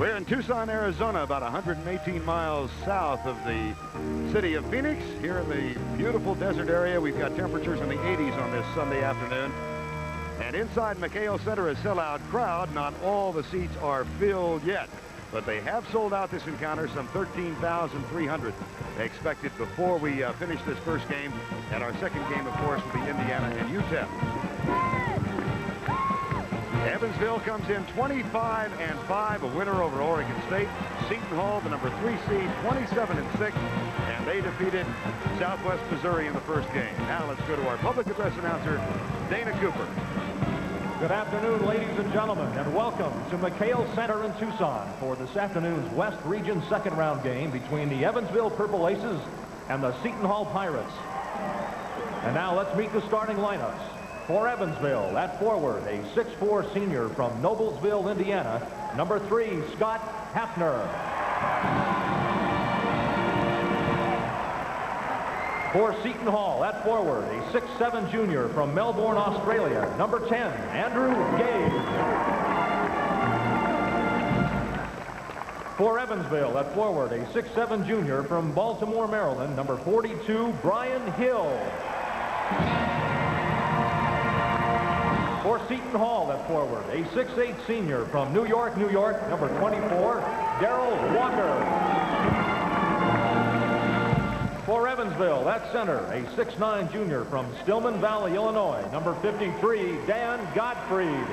We're in Tucson, Arizona, about 118 miles south of the city of Phoenix. Here in the beautiful desert area, we've got temperatures in the 80s on this Sunday afternoon. And inside McHale Center, a sellout crowd. Not all the seats are filled yet, but they have sold out this encounter, some 13,300 expected before we finish this first game. And our second game, of course, will be Indiana and UTEP. Evansville comes in 25-5, a winner over Oregon State. Seton Hall, the number 3 seed, 27-6, and they defeated Southwest Missouri in the first game. Now let's go to our public address announcer, Dana Cooper. Good afternoon, ladies and gentlemen, and welcome to McHale Center in Tucson for this afternoon's West Region second round game between the Evansville Purple Aces and the Seton Hall Pirates. And now let's meet the starting lineups. For Evansville, at forward, a 6'4" senior from Noblesville, Indiana, number 3, Scott Hafner. For Seton Hall, at forward, a 6'7" junior from Melbourne, Australia, number 10, Andrew Gage. For Evansville, at forward, a 6'7" junior from Baltimore, Maryland, number 42, Brian Hill. For Seton Hall, at forward, a 6'8" senior from New York, New York, number 24, Darrell Walker. For Evansville, at center, a 6'9" junior from Stillman Valley, Illinois, number 53, Dan Gottfried.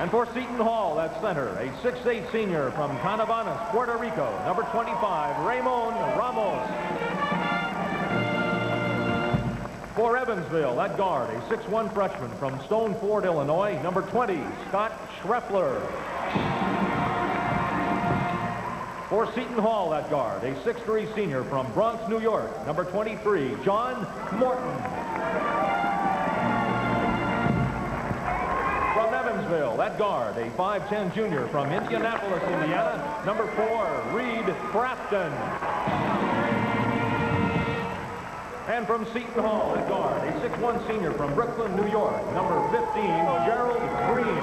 And for Seton Hall, at center, a 6'8" senior from Canavanas, Puerto Rico, number 25, Ramon Ramos. For Evansville, at guard, a 6'1" freshman from Stone Ford, Illinois, number 20, Scott Schreffler. For Seton Hall, at guard, a 6'3" senior from Bronx, New York, number 23, John Morton. From Evansville, at guard, a 5'10" junior from Indianapolis, Indiana, number 4, Reed Crafton. And from Seton Hall, at guard, a 6'1" senior from Brooklyn, New York, number 15, Gerald Green.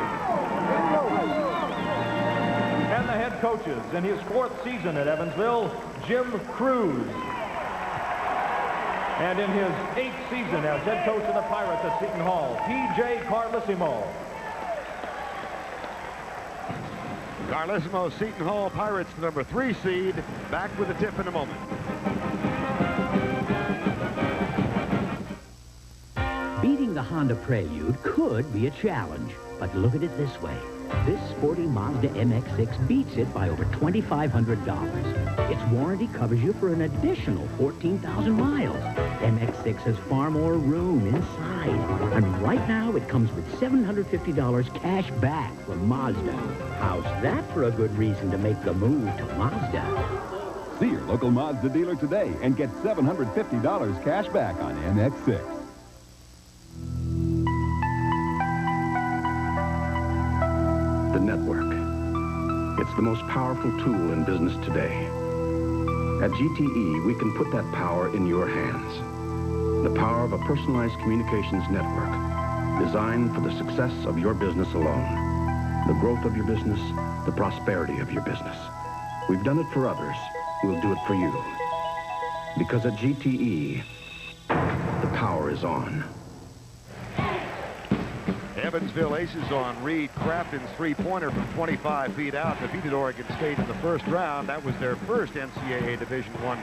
And the head coaches in his 4th season at Evansville, Jim Cruz. And in his 8th season as head coach of the Pirates at Seton Hall, P.J. Carlissimo. Carlissimo, Seton Hall Pirates, the number 3 seed. Back with the tip in a moment. Beating the Honda Prelude could be a challenge, but look at it this way. This sporty Mazda MX-6 beats it by over $2,500. Its warranty covers you for an additional 14,000 miles. MX-6 has far more room inside. And right now, it comes with $750 cash back from Mazda. How's that for a good reason to make the move to Mazda? See your local Mazda dealer today and get $750 cash back on MX-6. The network. It's the most powerful tool in business today. At GTE, we can put that power in your hands. The power of a personalized communications network designed for the success of your business alone. The growth of your business, the prosperity of your business. We've done it for others. We'll do it for you. Because at GTE, the power is on. Evansville Aces on Reed Crafton's three-pointer from 25 feet out defeated Oregon State in the first round. That was their first NCAA Division I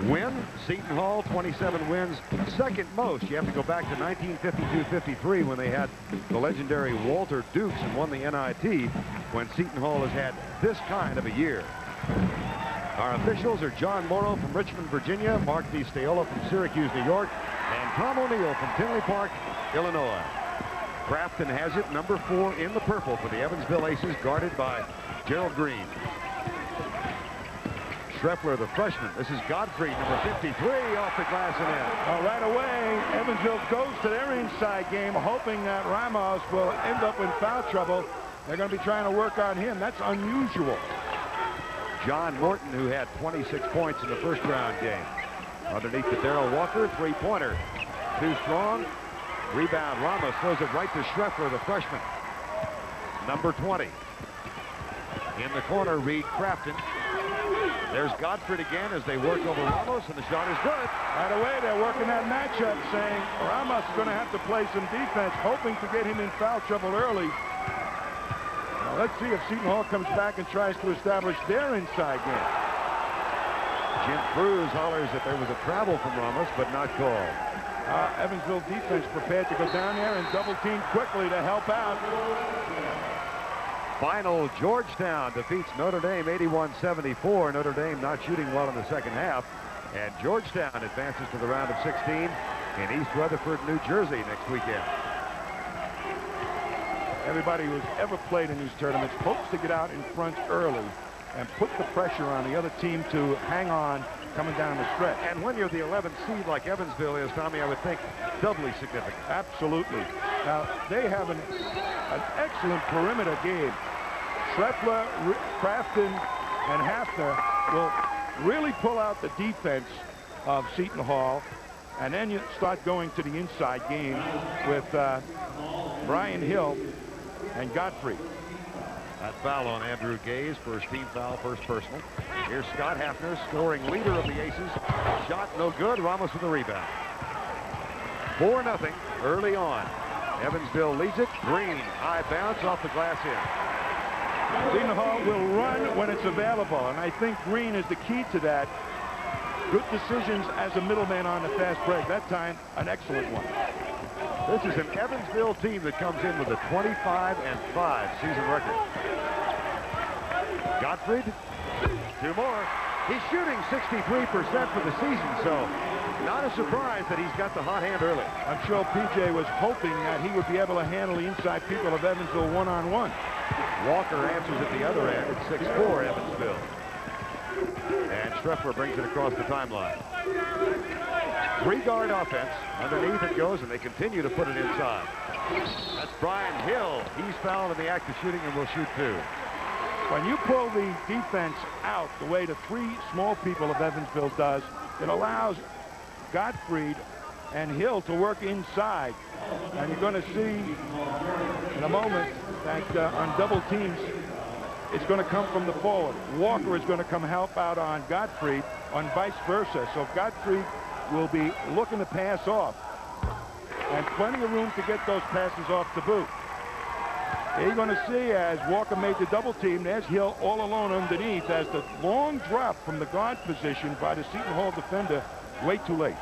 win. Seton Hall, 27 wins, second most. You have to go back to 1952-53 when they had the legendary Walter Dukes and won the NIT, when Seton Hall has had this kind of a year. Our officials are John Morrow from Richmond, Virginia, Mark DiSteola from Syracuse, New York, and Tom O'Neill from Tinley Park, Illinois. Crafton has it, number 4 in the purple for the Evansville Aces, guarded by Gerald Green. Schreffler, the freshman. This is Godfrey, number 53, off the glass and in. Right away, Evansville goes to their inside game, hoping that Ramos will end up in foul trouble. They're going to be trying to work on him. That's unusual. John Morton, who had 26 points in the first round game. Underneath to Darrell Walker, three-pointer. Too strong. Rebound, Ramos throws it right to Schreffler, the freshman. number 20. In the corner, Reed Crafton. There's Godfrey again as they work over Ramos, and the shot is good. Right away, they're working that matchup, saying Ramos is going to have to play some defense, hoping to get him in foul trouble early. Now, let's see if Seton Hall comes back and tries to establish their inside game. Jim Cruz hollers that there was a travel from Ramos, but not called. Evansville defense prepared to go down there and double team quickly to help out. Final, Georgetown defeats Notre Dame 81-74. Notre Dame not shooting well in the second half. And Georgetown advances to the round of 16 in East Rutherford, New Jersey next weekend. Everybody who's ever played in these tournaments hopes to get out in front early and put the pressure on the other team to hang on coming down the stretch. And when you're the 11th seed like Evansville is, Tommy, I would think doubly significant. Absolutely. Now, they have an excellent perimeter game. Schreffler, Crafton, and Hafner will really pull out the defense of Seton Hall, and then you start going to the inside game with Brian Hill and Godfrey. That foul on Andrew Gaze, first team foul, first personal. Here's Scott Hafner, scoring leader of the Aces. Shot no good. Ramos with the rebound. 4-0 early on. Evansville leads it. Green, high bounce off the glass in. Seton Hall will run when it's available, and I think Green is the key to that. Good decisions as a middleman on the fast break. That time, an excellent one. This is an Evansville team that comes in with a 25-5 season record. Gottfried, two more. He's shooting 63% for the season, so not a surprise that he's got the hot hand early. I'm sure PJ was hoping that he would be able to handle the inside people of Evansville one-on-one. Walker answers at the other end. It's 6-4 Evansville. And Schreffler brings it across the timeline. Three-guard offense. Underneath it goes, and they continue to put it inside. That's Brian Hill. He's fouled in the act of shooting and will shoot two. When you pull the defense out the way the three small people of Evansville does, it allows Gottfried and Hill to work inside. And you're going to see in a moment that on double teams, it's going to come from the forward. Walker is going to come help out on Gottfried, on vice versa. So Gottfried will be looking to pass off. And plenty of room to get those passes off to boot. You're going to see as Walker made the double team, there's Hill all alone underneath as the long drop from the guard position by the Seton Hall defender, way too late.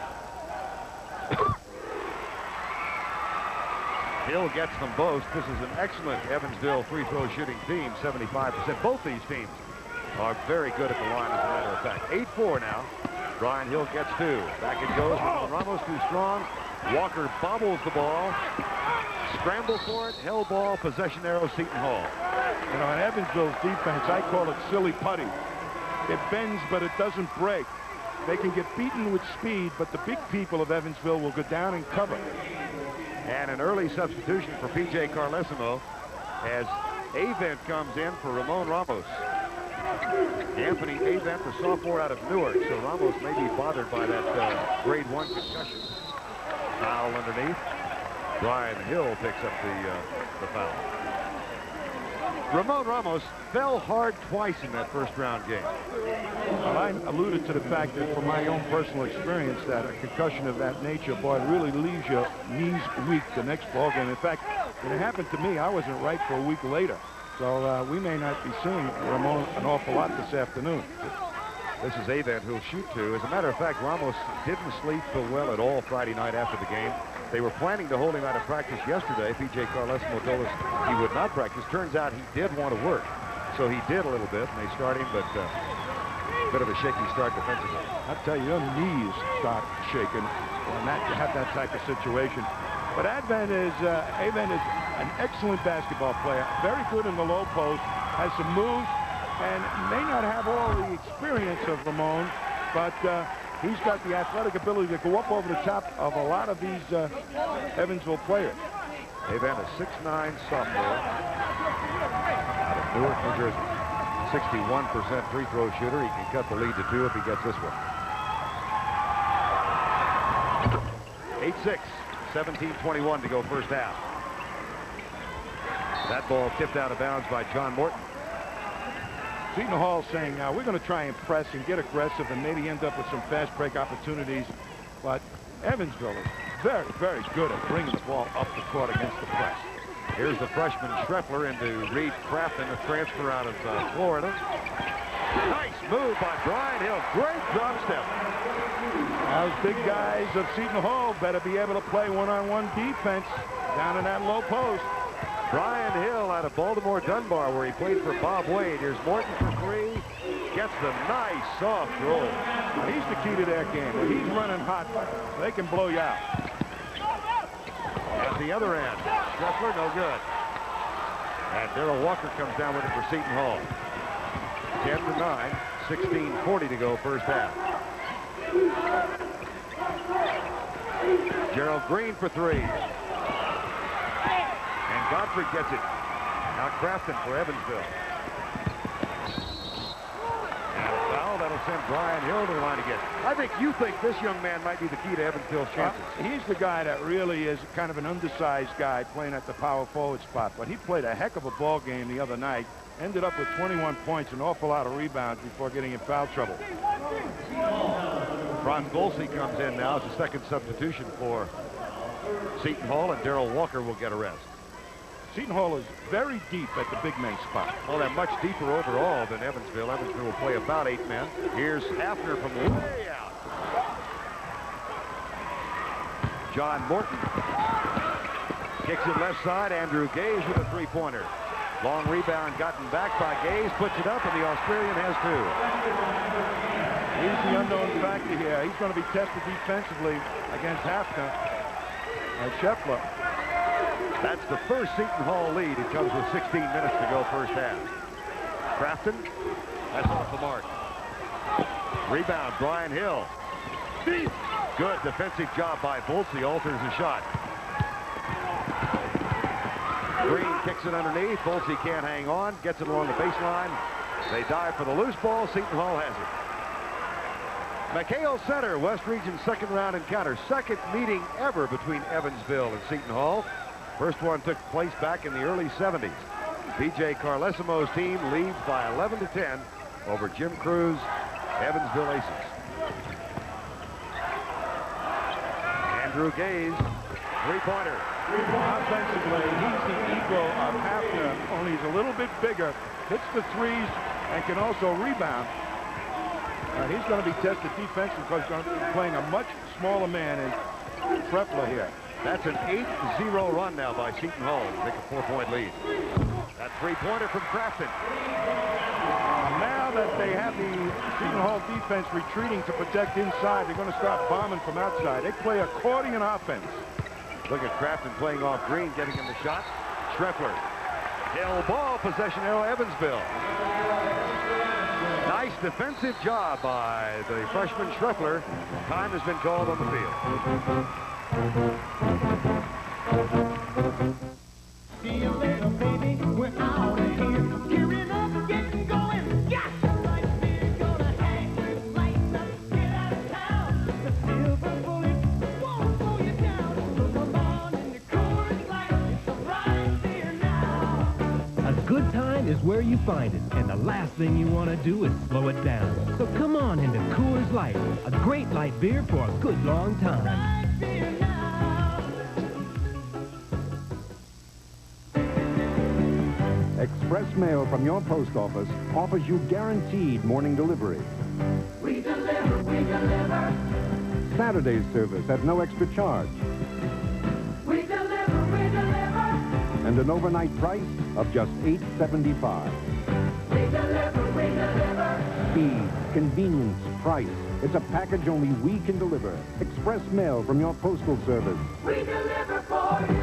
Hill gets them both. This is an excellent Evansville free throw shooting team, 75%. Both these teams are very good at the line, as a matter of fact. 8-4 now. Brian Hill gets two. Back it goes. Ramos too strong. Walker bobbles the ball. Scramble for it. Hell ball. Possession arrow. Seton Hall. You know, in Evansville's defense, I call it silly putty. It bends, but it doesn't break. They can get beaten with speed, but the big people of Evansville will go down and cover. And an early substitution for P.J. Carlesimo as Avent comes in for Ramon Ramos. Anthony Avent, the sophomore out of Newark. So Ramos may be bothered by that grade 1 concussion. Foul underneath. Brian Hill picks up the foul. Ramon Ramos fell hard twice in that first round game. Well, I alluded to the fact that from my own personal experience that a concussion of that nature, boy, it really leaves your knees weak the next ball game. In fact, when it happened to me, I wasn't right for a week later. So we may not be seeing Ramon an awful lot this afternoon. This is Avent who'll shoot two. As a matter of fact, Ramos didn't sleep well at all Friday night after the game. They were planning to hold him out of practice yesterday. P.J. Carlesimo told us he would not practice. Turns out he did want to work. So he did a little bit, and they start him, but a bit of a shaky start defensively. I tell you, your knees start shaking when you have that type of situation. But Avent is an excellent basketball player. Very good in the low post, has some moves, and may not have all the experience of Ramon, but he's got the athletic ability to go up over the top of a lot of these Evansville players. Avent, a 6'9" sophomore out of Newark, New Jersey. 61% free throw shooter. He can cut the lead to 2 if he gets this one. 8-6, 17-21 to go first half. That ball tipped out of bounds by John Morton. Seton Hall saying, now we're going to try and press and get aggressive and maybe end up with some fast break opportunities. But Evansville is very, very good at bringing the ball up the court against the press. Here's the freshman Schreffler into Reed Crafton, a transfer out of Florida. Nice move by Brian Hill. Great drop step. Those big guys of Seton Hall better be able to play one-on-one defense down in that low post. Brian Hill out of Baltimore Dunbar, where he played for Bob Wade. Here's Morton for three. Gets the nice soft roll. Now, he's the key to their game. When he's running hot, they can blow you out. At the other end, Schreffler, no good. And Darrell Walker comes down with it for Seton Hall. 10-9, 16:40 to go first half. Gerald Green for three. And Godfrey gets it. Now Crafton for Evansville. And a foul that'll send Brian Hill to the line again. I think you think this young man might be the key to Evansville's chances. He's the guy that really is kind of an undersized guy playing at the power forward spot. But he played a heck of a ball game the other night. Ended up with 21 points, an awful lot of rebounds before getting in foul trouble. Franz Golsey comes in now as a second substitution for Seton Hall, and Darrell Walker will get a rest. Seton Hall is very deep at the big men spot. Well, they're much deeper overall than Evansville. Evansville will play about 8 men. Here's Hafner from way out. John Morton kicks it left side. Andrew Gaze with a three-pointer. Long rebound gotten back by Gaze, puts it up, and the Australian has two. He's the unknown factor here. He's going to be tested defensively against Hafner and Scheffler. That's the first Seton Hall lead. It comes with 16 minutes to go first half. Crafton, that's off the mark. Rebound, Brian Hill. Good defensive job by Volsey, alters the shot. Green kicks it underneath. Volsey can't hang on. Gets it along the baseline. They dive for the loose ball. Seton Hall has it. McHale Center, West Region's second round encounter. Second meeting ever between Evansville and Seton Hall. First one took place back in the early 70s. B.J. Carlesimo's team leads by 11-10 over Jim Crew's Evansville Aces. Andrew Gaze, three-pointer. Offensively, he's the ego of Hafner, only he's a little bit bigger, hits the threes, and can also rebound. He's going to be tested defensively because he's going to be playing a much smaller man in Schreffler here. That's an 8-0 run now by Seton Hall to take a 4-point lead. That three-pointer from Crafton. Now that they have the Seton Hall defense retreating to protect inside, they're going to start bombing from outside. They play accordion offense. Look at Crafton playing off Green, getting him the shot. Schreffler. Hill ball, possession arrow, Evansville. Nice defensive job by the freshman Schreffler. Time has been called on the field. See you later, baby. We're out of here. Gearing up, getting going. Yeah! Lights here, gonna hang with lights up. Get out of town. The silver bullet won't slow you down. So come on in the Coors Light. It's right there now. A good time is where you find it, and the last thing you want to do is slow it down. So come on into Coors Light, a great light beer for a good long time. Right there now. Express mail from your post office offers you guaranteed morning delivery. We deliver, we deliver. Saturday's service at no extra charge. We deliver, we deliver. And an overnight price of just $8.75. We deliver, we deliver. Speed, convenience, price. It's a package only we can deliver. Express mail from your postal service. We deliver for you.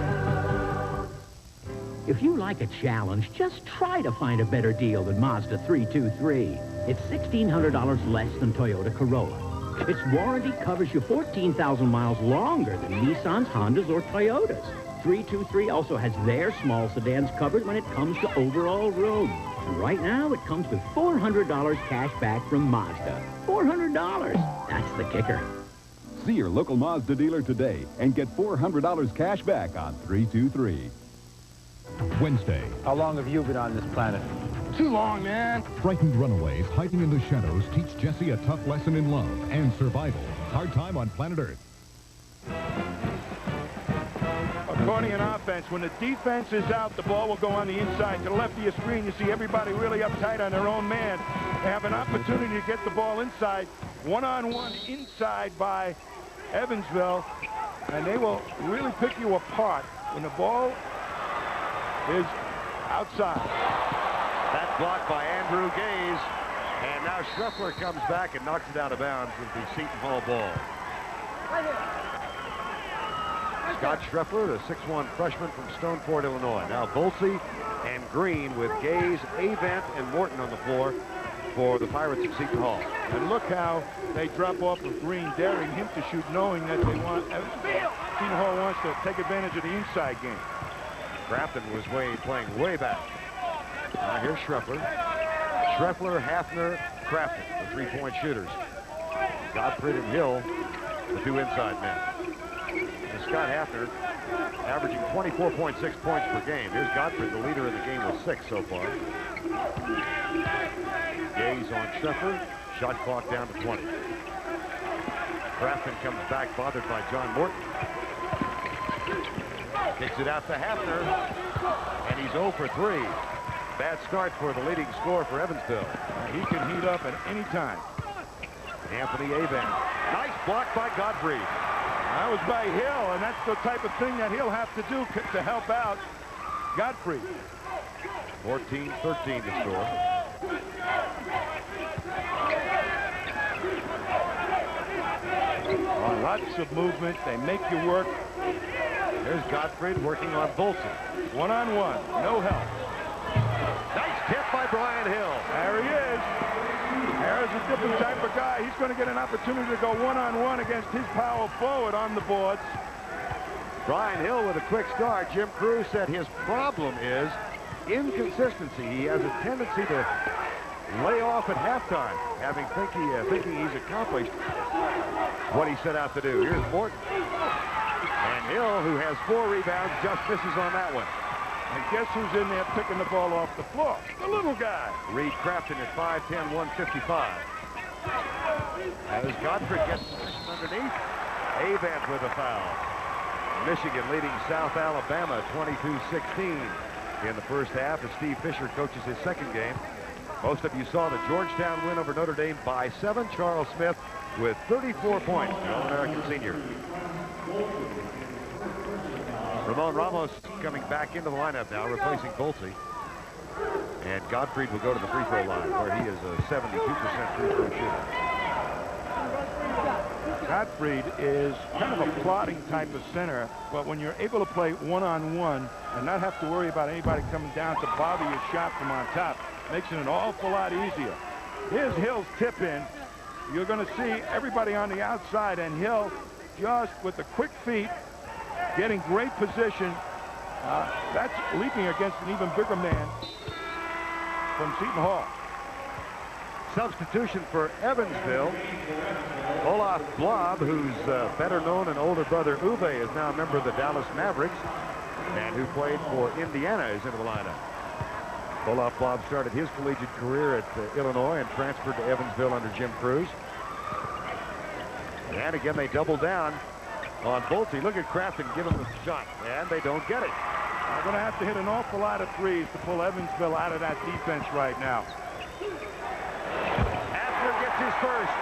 If you like a challenge, just try to find a better deal than Mazda 323. It's $1,600 less than Toyota Corolla. Its warranty covers you 14,000 miles longer than Nissans, Hondas, or Toyotas. 323 also has their small sedans covered when it comes to overall room. And right now, it comes with $400 cash back from Mazda. $400! That's the kicker. See your local Mazda dealer today and get $400 cash back on 323. Wednesday. How long have you been on this planet? Too long, man. Frightened runaways hiding in the shadows teach Jesse a tough lesson in love and survival. Hard Time on Planet Earth. Accordion offense. When the defense is out, the ball will go on the inside. To the left of your screen, you see everybody really uptight on their own man. They have an opportunity to get the ball inside. One-on-one inside by Evansville, and they will really pick you apart when the ball is outside. That's blocked by Andrew Gaze, and now Schreffler comes back and knocks it out of bounds with the Seton Hall ball. Scott Schreffler, the 6'1 freshman from Stoneport, Illinois. Now Volsey and Green with Gaze, Avant, and Morton on the floor for the Pirates of Seton Hall. And look how they drop off of Green, daring him to shoot, knowing that they want Seton Hall wants to take advantage of the inside game. Grafton was playing way back. Now here's Schreffler. Schreffler, Hafner, Crafton, the three-point shooters. Gottfried and Hill, the two inside men. And Scott Hafner averaging 24.6 points per game. Here's Gottfried, the leader in the game with 6 so far. Gaze on Schreffler. Shot clock down to 20. Crafton comes back, bothered by John Morton. Kicks it out to Hafner, and he's 0 for 3. Bad start for the leading scorer for Evansville. He can heat up at any time. Anthony Avant. Nice block by Gottfried. That was by Hill, and that's the type of thing that he'll have to do to help out Gottfried. 14-13 to score. Lots of movement. They make you work. There's Gottfried working on Volsey. One-on-one. No help. Nice tip by Brian Hill. There he is. There's a different type of guy. He's going to get an opportunity to go one-on-one against his power forward on the boards. Brian Hill with a quick start. Jim Crews said his problem is inconsistency. He has a tendency to lay off at halftime, thinking he's accomplished what he set out to do. Here's Morton. And Hill, who has 4 rebounds, just misses on that one. And guess who's in there picking the ball off the floor? The little guy. Reed Crafton at 5'10", 155. As Gottfried gets position underneath, Avant with a foul. Michigan leading South Alabama 22-16 in the first half as Steve Fisher coaches his second game. Most of you saw the Georgetown win over Notre Dame by 7. Charles Smith with 34 points, the All-American senior. Ramon Ramos coming back into the lineup now, replacing Volsey. And Gottfried will go to the free throw line, where he is a 72% free throw shooter. Gottfried is kind of a plotting type of center, but when you're able to play one-on-one and not have to worry about anybody coming down to bother your shot from on top, makes it an awful lot easier. Here's Hill's tip in. You're going to see everybody on the outside, and Hill just with the quick feet, getting great position. That's leaping against an even bigger man from Seton Hall. Substitution for Evansville. Olaf Blob, who's better known and older brother Uwe, is now a member of the Dallas Mavericks, and who played for Indiana, is into the lineup. Olaf Blob started his collegiate career at Illinois and transferred to Evansville under Jim Crews. And again, they double down on Volsey. Look at Crafton give him the shot, and they don't get it. They're going to have to hit an awful lot of threes to pull Evansville out of that defense right now. Hafner gets his first.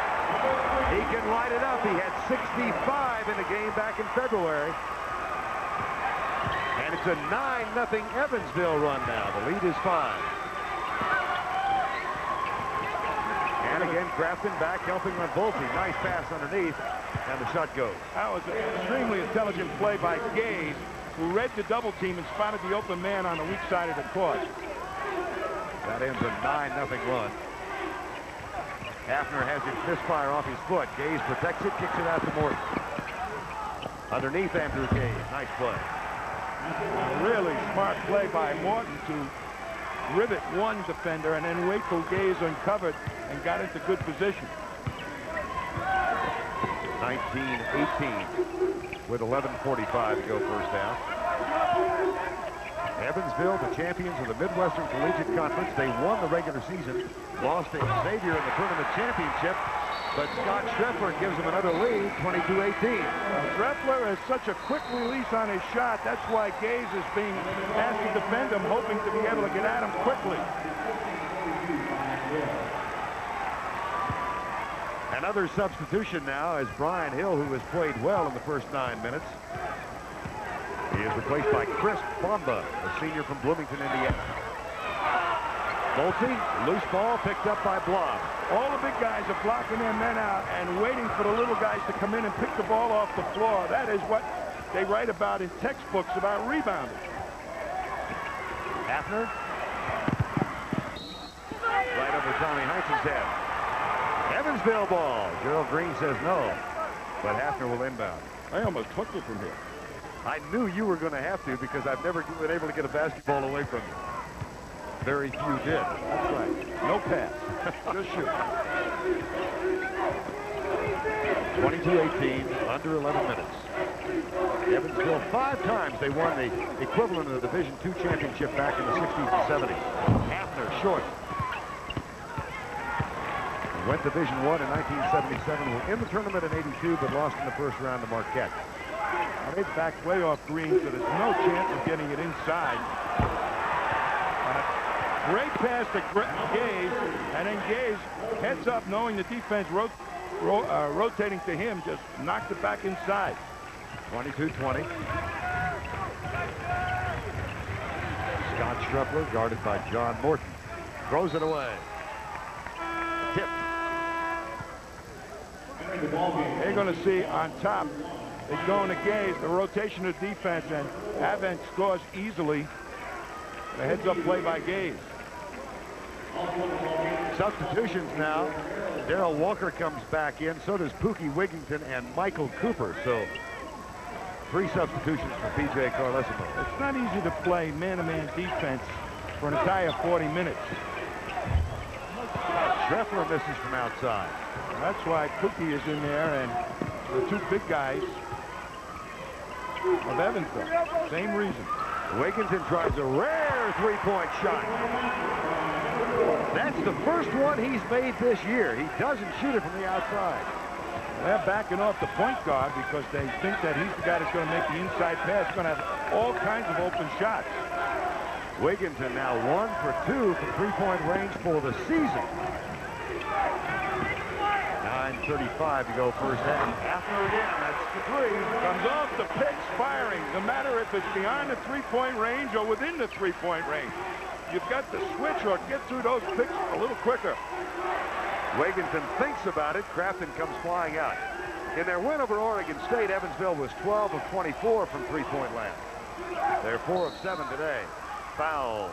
He can light it up. He had 65 in the game back in February. And it's a 9-0 Evansville run now. The lead is 5. And again, Crafton back helping on Volsey. Nice pass underneath, and the shot goes. That was an extremely intelligent play by Gaze, who read the double team and spotted the open man on the weak side of the court. That ends a 9-0 run. Hafner has his misfire off his foot. Gaze protects it, kicks it out to Morton. Underneath Andrew Gaze. Nice play. A really smart play by Morton to rivet one defender and then wait till Gaze uncovered and got into good position. 19-18 with 11:45 to go first half. Evansville, the champions of the Midwestern Collegiate Conference. They won the regular season, lost to Xavier in the tournament championship, but Scott Schreffler gives them another lead, 22-18. Schreffler has such a quick release on his shot. That's why Gaze is being asked to defend him, hoping to be able to get at him quickly. Another substitution now is Brian Hill, who has played well in the first 9 minutes. He is replaced by Chris Bomba, a senior from Bloomington, Indiana. Bolte, loose ball picked up by Blob. All the big guys are blocking their men out and waiting for the little guys to come in and pick the ball off the floor. That is what they write about in textbooks about rebounding. Hafner. Right over Tommy Heintz's head. Evansville ball. Gerald Green says no, but Hafner will inbound. I almost hooked it from here. I knew you were going to have to because I've never been able to get a basketball away from you. Very few did. That's right. No pass. Just shoot. 22-18, under 11 minutes. Evansville, 5 times they won the equivalent of the Division II championship back in the 60s and 70s. Hafner short. Went Division I in 1977, were in the tournament in 82, but lost in the first round to Marquette. Now they backed way off Green, so there's no chance of getting it inside. Great pass to Gaze, and then Gaze heads up knowing the defense rotating to him, just knocked it back inside. 22-20. Scott Schreffler guarded by John Morton. Throws it away. Tip. They're going to see on top, it's going to Gaze, the rotation of defense, and Avant scores easily. The heads-up play by Gaze. Substitutions now. Darrell Walker comes back in. So does Pookie Wigington and Michael Cooper. So 3 substitutions for P.J. Carlesimo. It's not easy to play man-to-man defense for an entire 40 minutes. Schreffler misses from outside. And that's why Pookie is in there, and the 2 big guys of Evansville. Same reason. Wigington tries a rare 3-point shot. That's the first one he's made this year. He doesn't shoot it from the outside. They're backing off the point guard because they think that he's the guy that's going to make the inside pass. He's going to have all kinds of open shots. Wigington now 1 for 2 from 3-point range for the season. 9:35 to go first half. Hafner again, that's the 3. Comes off the picks firing, no matter if it's behind the 3-point range or within the 3-point range. You've got to switch or get through those picks a little quicker. Wigington thinks about it. Crafton comes flying out. In their win over Oregon State, Evansville was 12 of 24 from 3-point land. They're 4 of 7 today. Foul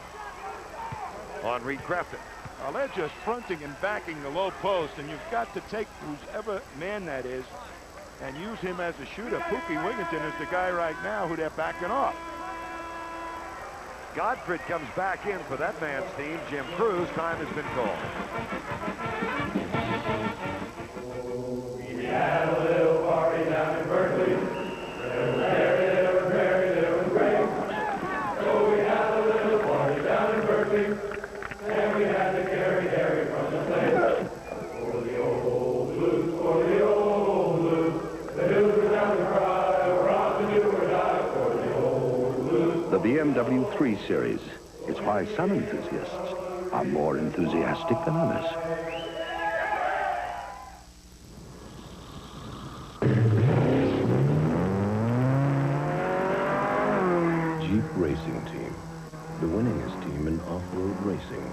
on Reed Crafton. Well, they're just fronting and backing the low post, and you've got to take whoever man that is and use him as a shooter. Pookie Wigington is the guy right now who they're backing off. Godfrey comes back in for that man's team. Jim Cruz, time has been called. We had a little party down in Berkeley. It was very, it was very, it was great. So we had a little party down in Berkeley. And we had to carry Harry from the place. For the old blues, for the old blues. The hills were down to cry, rock and you were die for the old blues. The BMW 3 Series. It's why some enthusiasts are more enthusiastic than others. Jeep Racing Team, the winningest team in off-road racing,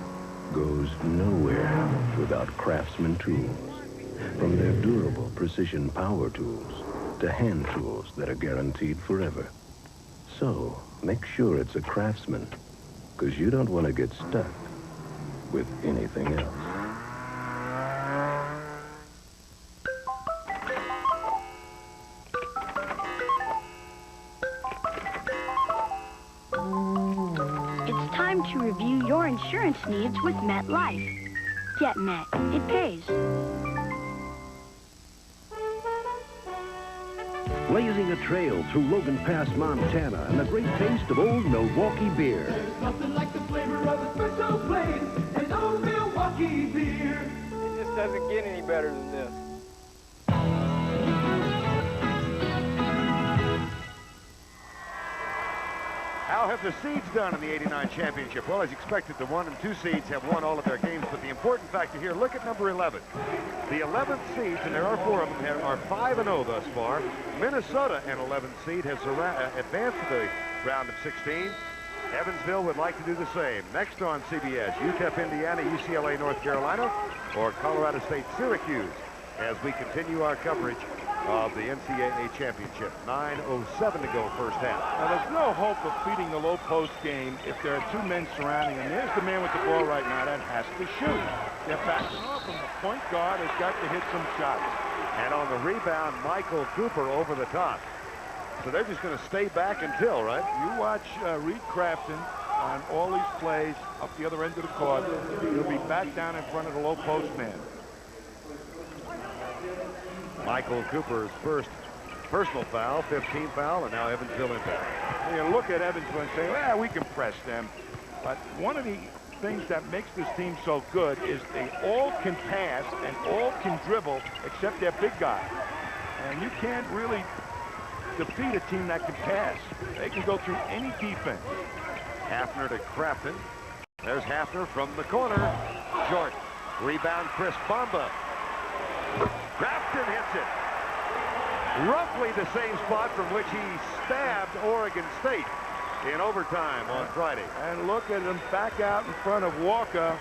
goes nowhere without Craftsman tools. From their durable precision power tools to hand tools that are guaranteed forever. So, make sure it's a Craftsman, because you don't want to get stuck with anything else. It's time to review your insurance needs with MetLife. Get Met. It pays. blazing a trail through Logan Pass, Montana, and the great taste of old Milwaukee beer. There's nothing like the flavor of a special place and old Milwaukee beer. It just doesn't get any better than this. How have the seeds done in the '89 championship? Well, as expected, the 1 and 2 seeds have won all of their games, but the important factor here, look at number 11. The 11th seeds, and there are 4 of them, are 5-0 thus far. Minnesota, an 11th seed, has advanced to the round of 16. Evansville would like to do the same. Next on CBS, UTEP, Indiana, UCLA, North Carolina, or Colorado State, Syracuse, as we continue our coverage of the NCAA championship. 9:07 to go first half. Now, there's no hope of beating the low post game if there are 2 men surrounding him. There's the man with the ball right now that has to shoot. They're backing off, and the point guard has got to hit some shots. And on the rebound, Michael Cooper over the top. So they're just going to stay back until, right? You watch Reed Crafton on all these plays up the other end of the court. He'll be back down in front of the low post man. Michael Cooper's first personal foul, 15th foul, and now Evansville in back. You look at Evansville and say, well, we can press them. But one of the things that makes this team so good is they all can pass and all can dribble except their big guy. And you can't really defeat a team that can pass. They can go through any defense. Hafner to Crafton. There's Hafner from the corner. Short. Rebound, Chris Bamba. Crafton hits it. Roughly the same spot from which he stabbed Oregon State in overtime on Friday. And look at him back out in front of Walker.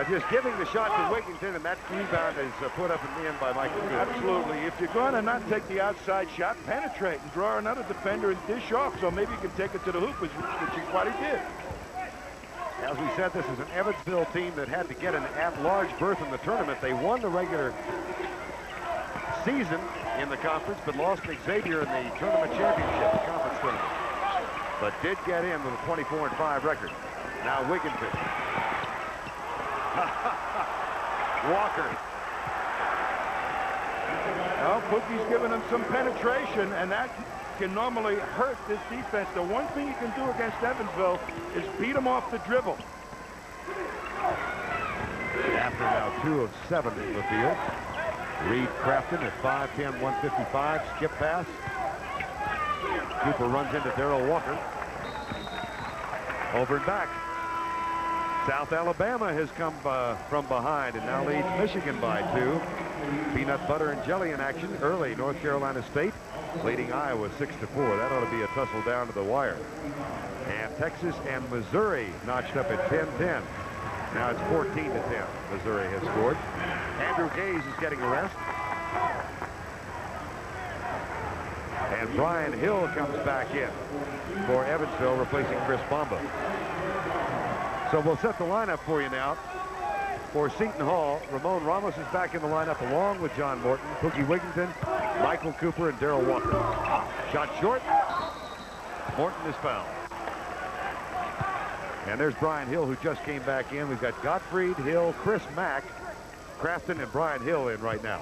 Just giving the shot to Wigginton, and that rebound is put up and in by Michael Cooper. Absolutely. If you're going to not take the outside shot, penetrate and draw another defender and dish off, so maybe you can take it to the hoop, which is what he did. As we said, this is an Evansville team that had to get an at-large berth in the tournament. They won the regular season in the conference, but lost to Xavier in the tournament championship, the conference tournament. But did get in with a 24-5 record. Now Wigginton. Walker. Well, Pookie's giving him some penetration, and that can normally hurt this defense. The one thing you can do against Evansville is beat them off the dribble. After now 2 of 7 in the field. Reed Crafton at 5'10", 155, skip pass. Cooper runs into Darrell Walker. Over and back. South Alabama has come from behind and now leads Michigan by 2. Peanut butter and jelly in action early. North Carolina State leading Iowa 6-4. That ought to be a tussle down to the wire. And Texas and Missouri notched up at 10-10. Now it's 14-10. Missouri has scored. Andrew Gaze is getting a rest. And Brian Hill comes back in for Evansville, replacing Chris Bamba. So we'll set the lineup for you now. For Seton Hall, Ramon Ramos is back in the lineup along with John Morton, Pookie Wigginton, Michael Cooper, and Darrell Walker. Shot short. Morton is fouled. And there's Brian Hill, who just came back in. We've got Gottfried, Hill, Chris Mack, Crafton, and Brian Hill in right now.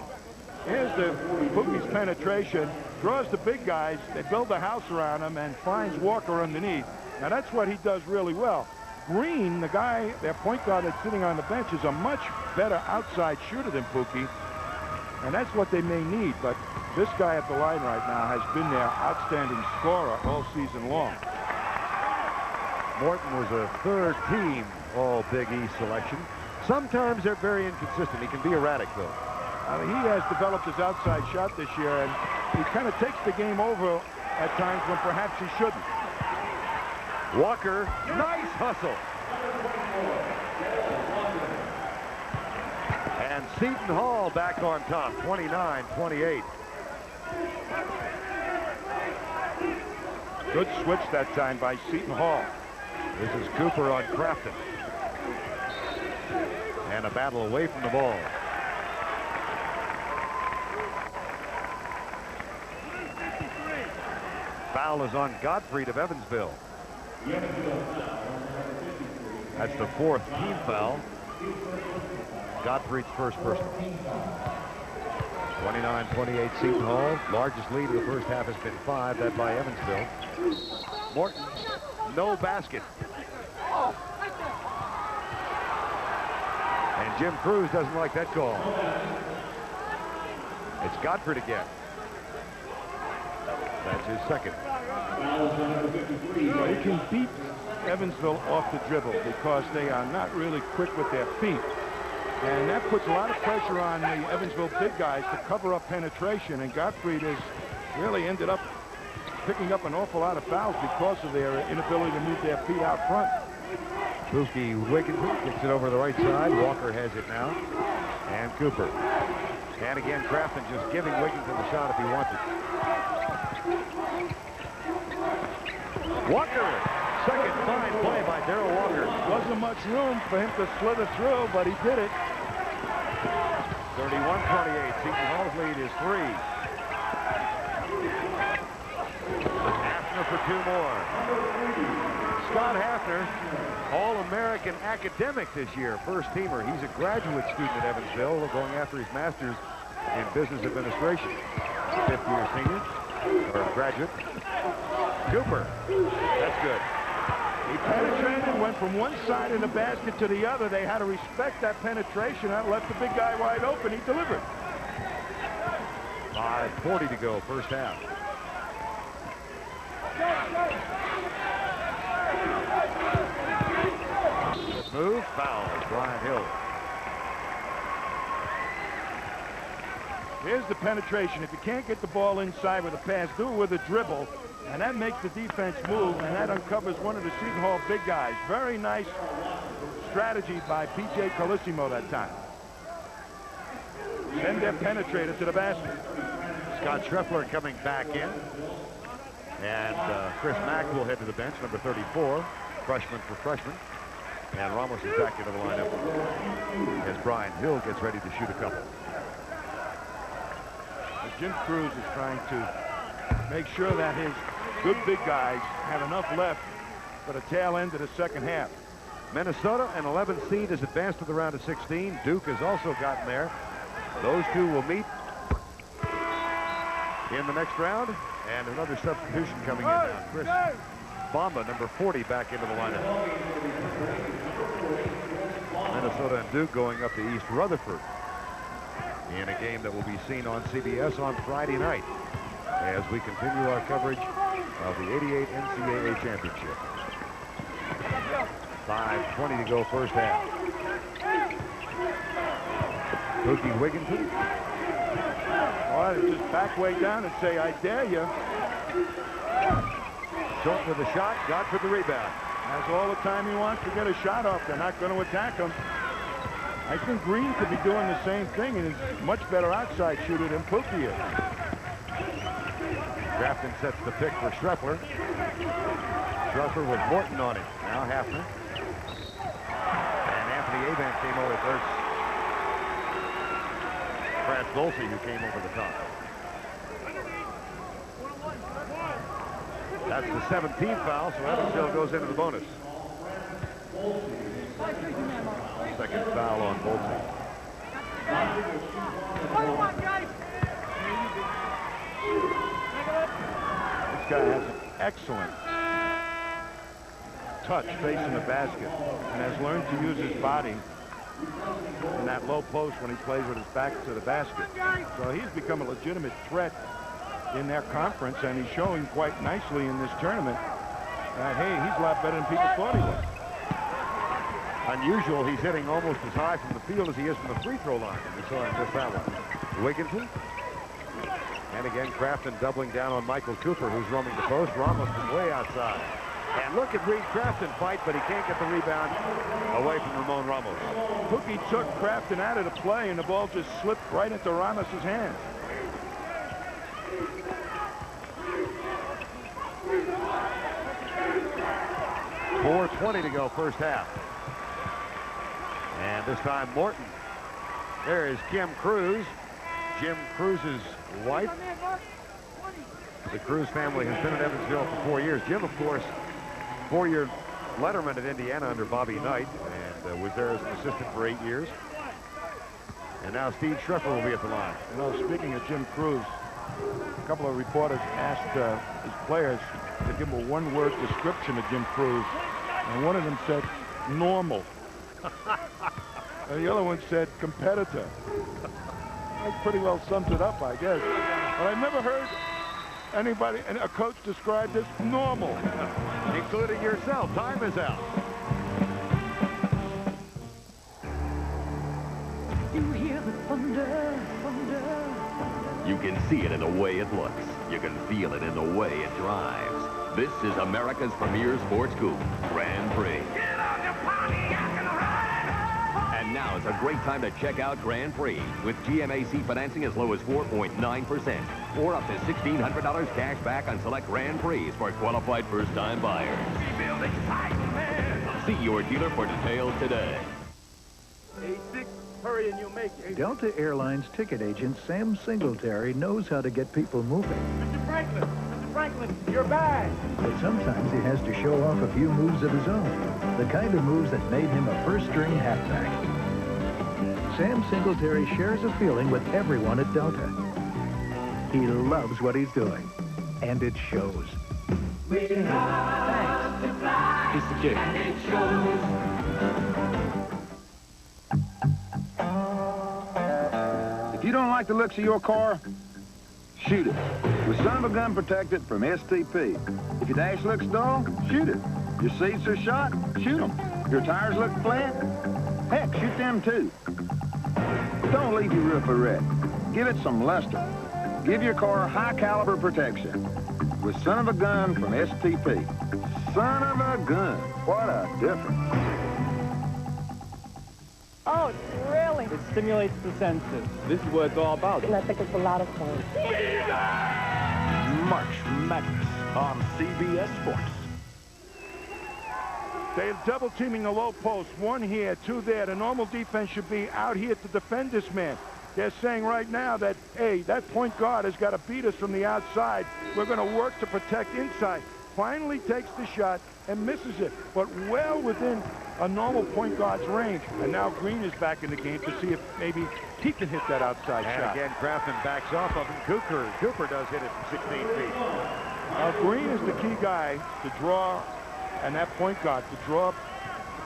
Here's the Pookie's penetration. Draws the big guys. They build a house around him and finds Walker underneath. Now, that's what he does really well. Green, the guy, their point guard that's sitting on the bench, is a much better outside shooter than Pookie. And that's what they may need. But this guy at the line right now has been their outstanding scorer all season long. Morton was a third-team All-Big East selection. Sometimes they're very inconsistent. He can be erratic, though. He has developed his outside shot this year, and he kind of takes the game over at times when perhaps he shouldn't. Walker, nice hustle. And Seton Hall back on top, 29-28. Good switch that time by Seton Hall. This is Cooper on Crafton. And a battle away from the ball. Foul is on Gottfried of Evansville. That's the 4th team foul. Gottfried's first personal. 29-28 Seton Hall. Largest lead of the first half has been 5, that by Evansville. Morton, no basket. And Jim Cruz doesn't like that call. It's Godfrey again. That's his second. Well, he can beat Evansville off the dribble because they are not really quick with their feet. And that puts a lot of pressure on the Evansville big guys to cover up penetration. And Gottfried has really ended up picking up an awful lot of fouls because of their inability to move their feet out front. Bookie Wiggins gets it over the right side. Walker has it now. And Cooper. And again, Crafton just giving Wiggins the shot if he wants it. Walker. Second fine play by Darrell Walker. Wasn't much room for him to slither through, but he did it. 31-28. Seton Hall's lead is 3. Hafner for 2 more. Scott Hafner, All-American academic this year, first teamer. He's a graduate student at Evansville, going after his master's in business administration. 5th-year senior, or graduate. Cooper, that's good. He penetrated, went from one side of the basket to the other. They had to respect that penetration. That left the big guy wide open. He delivered. 5:40 to go, first half. Move, foul, Brian Hill. Here's the penetration. If you can't get the ball inside with a pass, do it with a dribble. And that makes the defense move, and that uncovers one of the Seton Hall big guys. Very nice strategy by P.J. Carlissimo that time. Send their penetrator to the basket. Scott Schreffler coming back in. And Chris Mack will head to the bench, number 34. Freshman for freshman. And Ramos is back into the lineup as Brian Hill gets ready to shoot a couple. Jim Cruz is trying to make sure that his good big guys have enough left for the tail end of the second half. Minnesota, an 11th seed, has advanced to the round of 16. Duke has also gotten there. Those two will meet in the next round. And another substitution coming in now. Chris Bamba, number 40, back into the lineup. Minnesota and Duke going up to East Rutherford in a game that will be seen on CBS on Friday night as we continue our coverage of the 88 NCAA Championship. 5:20 to go, first half. Bookie Wigginton. Well, just back way down and say, I dare you. Short with the shot, got for the rebound. Has all the time he wants to get a shot off. They're not going to attack him. I think Green could be doing the same thing and is much better outside shooter than Pookie is. Grafton sets the pick for Schreffler. Schreffler with Morton on him. Now Hafner. And Anthony Avant came over first. Brad Volsey who came over the top. That's the 17th foul, so Evansville goes into the bonus. Second foul on Volsey. This guy has an excellent touch facing the basket and has learned to use his body in that low post when he plays with his back to the basket. So he's become a legitimate threat in their conference, and he's showing quite nicely in this tournament that, hey, he's a lot better than people thought he was. Unusual, he's hitting almost as high from the field as he is from the free throw line. We saw him miss that one. Wigginton. And again, Crafton doubling down on Michael Cooper, who's roaming the post. Ramos from way outside. And look at Reed Crafton fight, but he can't get the rebound away from Ramon Ramos. Pookie took Crafton out of the play, and the ball just slipped right into Ramos's hands. .420 to go, first half. And this time Morton. There is Kim Cruz, Jim Cruz's wife. The Cruz family has been in Evansville for 4 years. Jim, of course, 4-year letterman at Indiana under Bobby Knight, and was there as an assistant for 8 years. And now Steve Schreffler will be at the line. You know, speaking of Jim Cruz, a couple of reporters asked his players to give him a one-word description of Jim Cruz, and one of them said, normal. And the other one said, competitor. That pretty well sums it up, I guess. But I've never heard anybody, a coach described as normal. Including yourself. Time is out. You hear the thunder, thunder. You can see it in the way it looks. You can feel it in the way it drives. This is America's premier sports coupe, Grand Prix. And now is a great time to check out Grand Prix with GMAC financing as low as 4.9% or up to $1,600 cash back on select Grand Prix for qualified first-time buyers. See your dealer for details today. Hurry and you'll make it. Delta Airlines ticket agent Sam Singletary knows how to get people moving. Mr. Franklin, your bag. But sometimes he has to show off a few moves of his own. The kind of moves that made him a first-string halfback. Sam Singletary shares a feeling with everyone at Delta. He loves what he's doing, and it shows. Thanks. He's the kid. And it shows. If you don't like the looks of your car, shoot it. With Son of a Gun Protected from STP. If your dash looks dull, shoot it. Your seats are shot, shoot them. Your tires look flat, heck, shoot them too. Don't leave your roof a wreck. Give it some luster. Give your car high caliber protection. With Son of a Gun from STP. Son of a gun. What a difference. Oh, it's really. It stimulates the senses. This is what it's all about. And I think it's a lot of fun. March Madness on CBS Sports. They're double teaming the low post. One here, two there. The normal defense should be out here to defend this man. They're saying right now that, hey, that point guard has got to beat us from the outside. We're going to work to protect inside. Finally takes the shot and misses it, but well within a normal point guard's range. And now Green is back in the game to see if maybe he can hit that outside and shot. Again, Crafton backs off of him. Cooper does hit it from 16 feet. Green is the key guy to draw, and that point guard to draw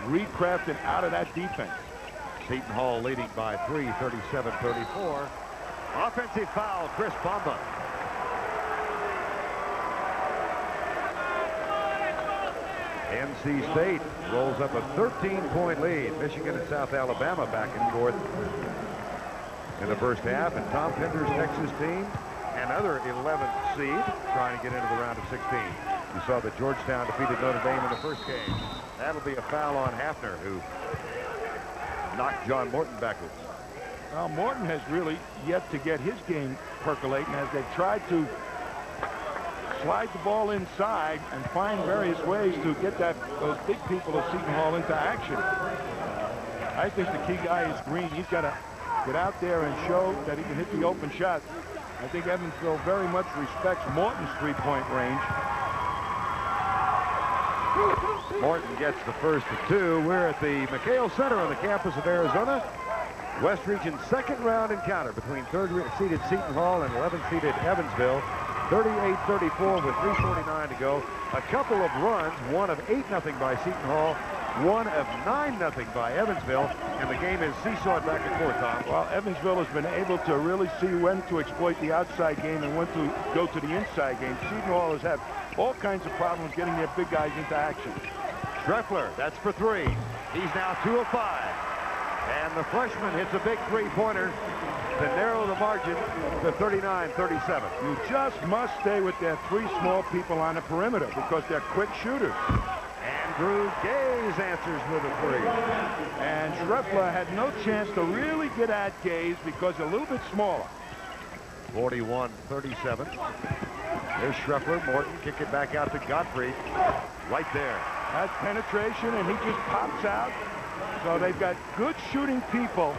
Reed Crafton out of that defense. Seton Hall leading by 3, 37-34. Offensive foul, Chris Bamba. NC State rolls up a 13-point lead. Michigan and South Alabama back and forth in the first half. And Tom Pender's Texas team, another 11th seed, trying to get into the round of 16. You saw that Georgetown defeated Notre Dame in the first game. That'll be a foul on Hafner, who knocked John Morton backwards. Well, Morton has really yet to get his game percolating as they've tried to slide the ball inside and find various ways to get those big people of Seton Hall into action. I think the key guy is Green. He's got to get out there and show that he can hit the open shots. I think Evansville very much respects Morton's three-point range. Morton gets the first of two. We're at the McHale Center on the campus of Arizona. West Region's second round encounter between third-seeded Seton Hall and 11th-seeded Evansville. 38-34 with 3:49 to go. A couple of runs, one of 8-0 by Seton Hall, one of 9-0 by Evansville, and the game is seesawed back and forth, Tom. Well, Evansville has been able to really see when to exploit the outside game and when to go to the inside game. Seton Hall has had all kinds of problems getting their big guys into action. Schreffler, that's for three. He's now 2 of 5. And the freshman hits a big three-pointer to narrow the margin to 39-37. You just must stay with their three small people on the perimeter because they're quick shooters. Andrew Gaze answers with a three. And Schreffler had no chance to really get at Gaze because a little bit smaller. 41-37. There's Schreffler. Morton kick it back out to Godfrey. Right there. That's penetration, and he just pops out. So they've got good shooting people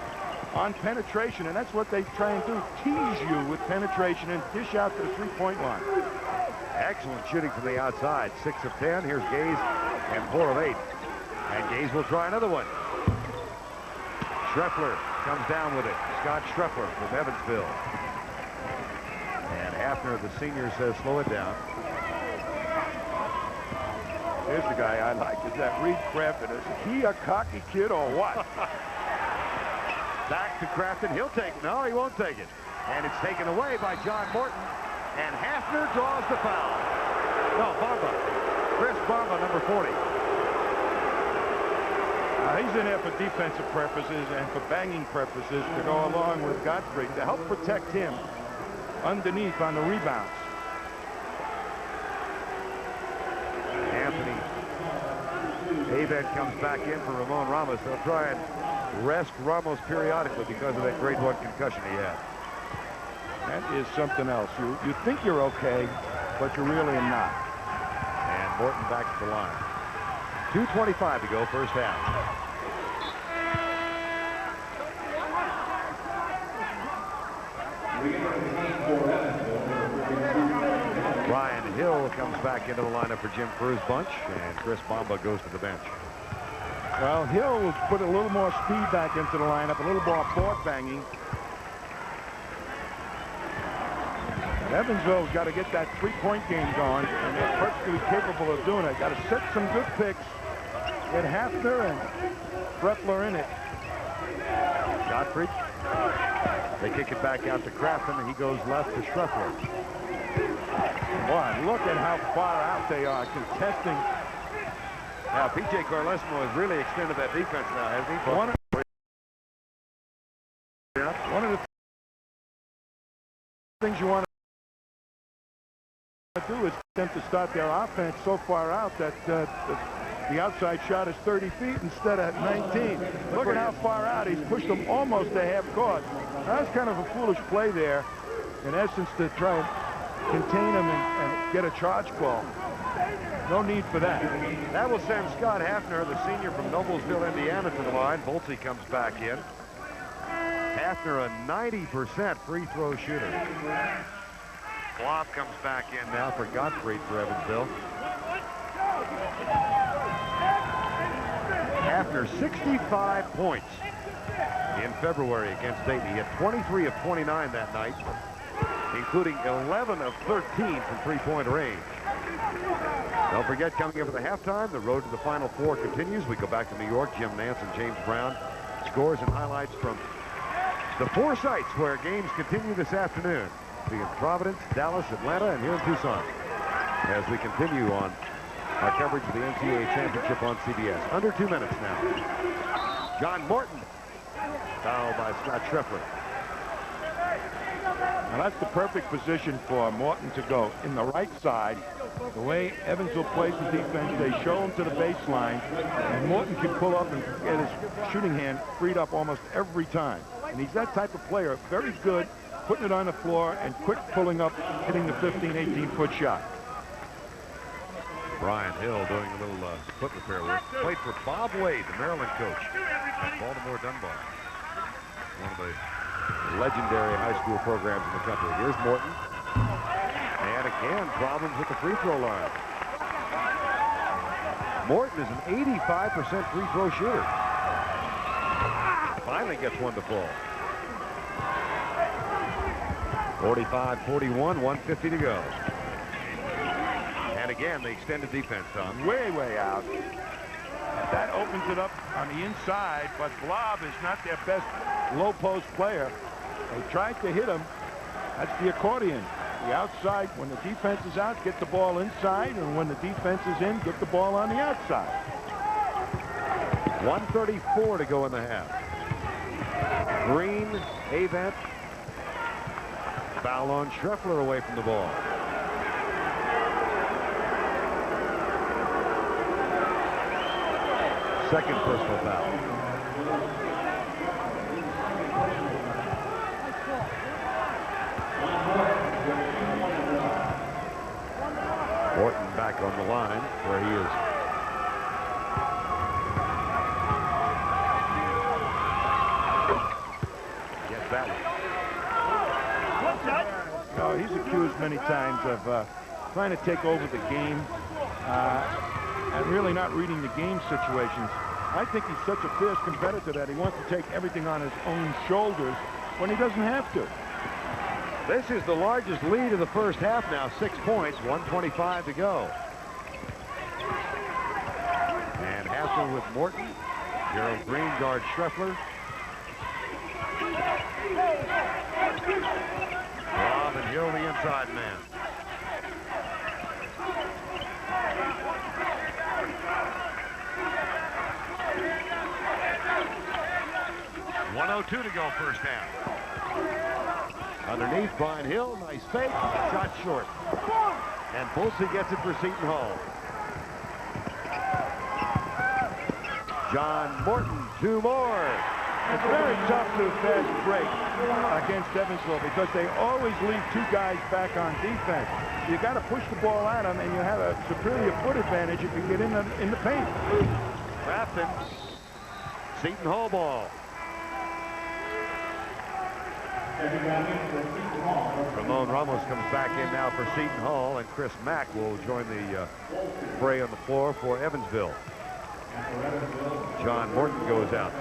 on penetration, and that's what they try and do, tease you with penetration and dish out to the three-point line. Excellent shooting from the outside. 6 of 10. Here's Gaze, and 4 of 8. And Gaze will try another one. Schreffler comes down with it. Scott Schreffler from Evansville. And Hafner, the senior, says slow it down. Here's the guy I like, is that Reed Crafton. Is he a cocky kid or what? Back to Crafton. He'll take it. No, he won't take it. And it's taken away by John Morton. And Hafner draws the foul. No, Bamba. Chris Bamba, number 40. He's in there for defensive purposes and for banging purposes to go along with Godfrey to help protect him underneath on the rebounds. Anthony Avent comes back in for Ramon Ramos. They'll try and rest Ramos periodically because of that grade 1 concussion he had. That is something else. You think you're okay, but you really are not. And Morton back to the line. 2:25 to go, first half. Brian Hill comes back into the lineup for Jim Kerr's bunch, and Chris Bamba goes to the bench. Well, Hill will put a little more speed back into the lineup, a little more board banging. Evansville's got to get that three-point game going, and they're perfectly capable of doing it. Got to set some good picks. Get Hafner and Schreffler in it. Godfrey. They kick it back out to Crafton, and he goes left to Schreffler. Boy, look at how far out they are contesting. Now, P.J. Carlesimo has really extended that defense now, hasn't he? One of the things you want to do is them to start their offense so far out that the outside shot is 30 feet instead of 19. Look at how far out. He's pushed them almost to half court. That's kind of a foolish play there, in essence, to try and contain him and get a charge ball. No need for that. That will send Scott Hafner, the senior from Noblesville, Indiana, to the line. Voltsy comes back in. Hafner, a 90% free throw shooter. Blob comes back in now for Gottfried for Evansville. Hafner, 65 points in February against Dayton. He had 23 of 29 that night, including 11 of 13 from three-point range. Don't forget, coming in for the halftime, the road to the Final Four continues. We go back to New York. Jim Nance and James Brown. Scores and highlights from the 4 sites where games continue this afternoon. Be in Providence, Dallas, Atlanta, and here in Tucson. As we continue on our coverage of the NCAA Championship on CBS. Under 2 minutes now. John Morton. Fouled by Scott Schreffler. Now that's the perfect position for Morton to go in the right side. The way Evansville plays the defense, they show him to the baseline, and Morton can pull up and get his shooting hand freed up almost every time. And he's that type of player, very good putting it on the floor and quick pulling up, hitting the 15, 18-foot shot. Brian Hill doing a little foot repair work. Played for Bob Wade, the Maryland coach, at Baltimore Dunbar. One of the legendary high school programs in the country. Here's Morton. And again, problems with the free throw line. Morton is an 85% free throw shooter. Finally gets one to fall. 45-41, 1:50 to go. And again, the extended defense, Tom. Way out. That opens it up on the inside, but Blob is not their best low post player. They tried to hit him. That's the accordion. The outside, when the defense is out, get the ball inside, and when the defense is in, get the ball on the outside. 1:34 to go in the half. Green, Avent. Foul on Schreffler away from the ball. Second personal foul. Morton back on the line where he is. Gets that one. No, he's accused many times of trying to take over the game and really not reading the game situations. I think he's such a fierce competitor that he wants to take everything on his own shoulders when he doesn't have to. This is the largest lead of the first half now, 6 points, 1:25 to go. And Hassel with Morton. Gerald Green guards Schreffler. Rob and Hill, the inside man. .102 to go first half. Underneath, Brian Hill, nice fake, shot short. And Bulsey gets it for Seton Hall. John Morton, 2 more. It's very tough to fast break against Evansville because they always leave 2 guys back on defense. You got to push the ball at them, and you have a superior foot advantage if you get in the paint. Grafton, Seton Hall ball. Ramon Ramos comes back in now for Seton Hall, and Chris Mack will join the fray on the floor for Evansville. John Morton goes out.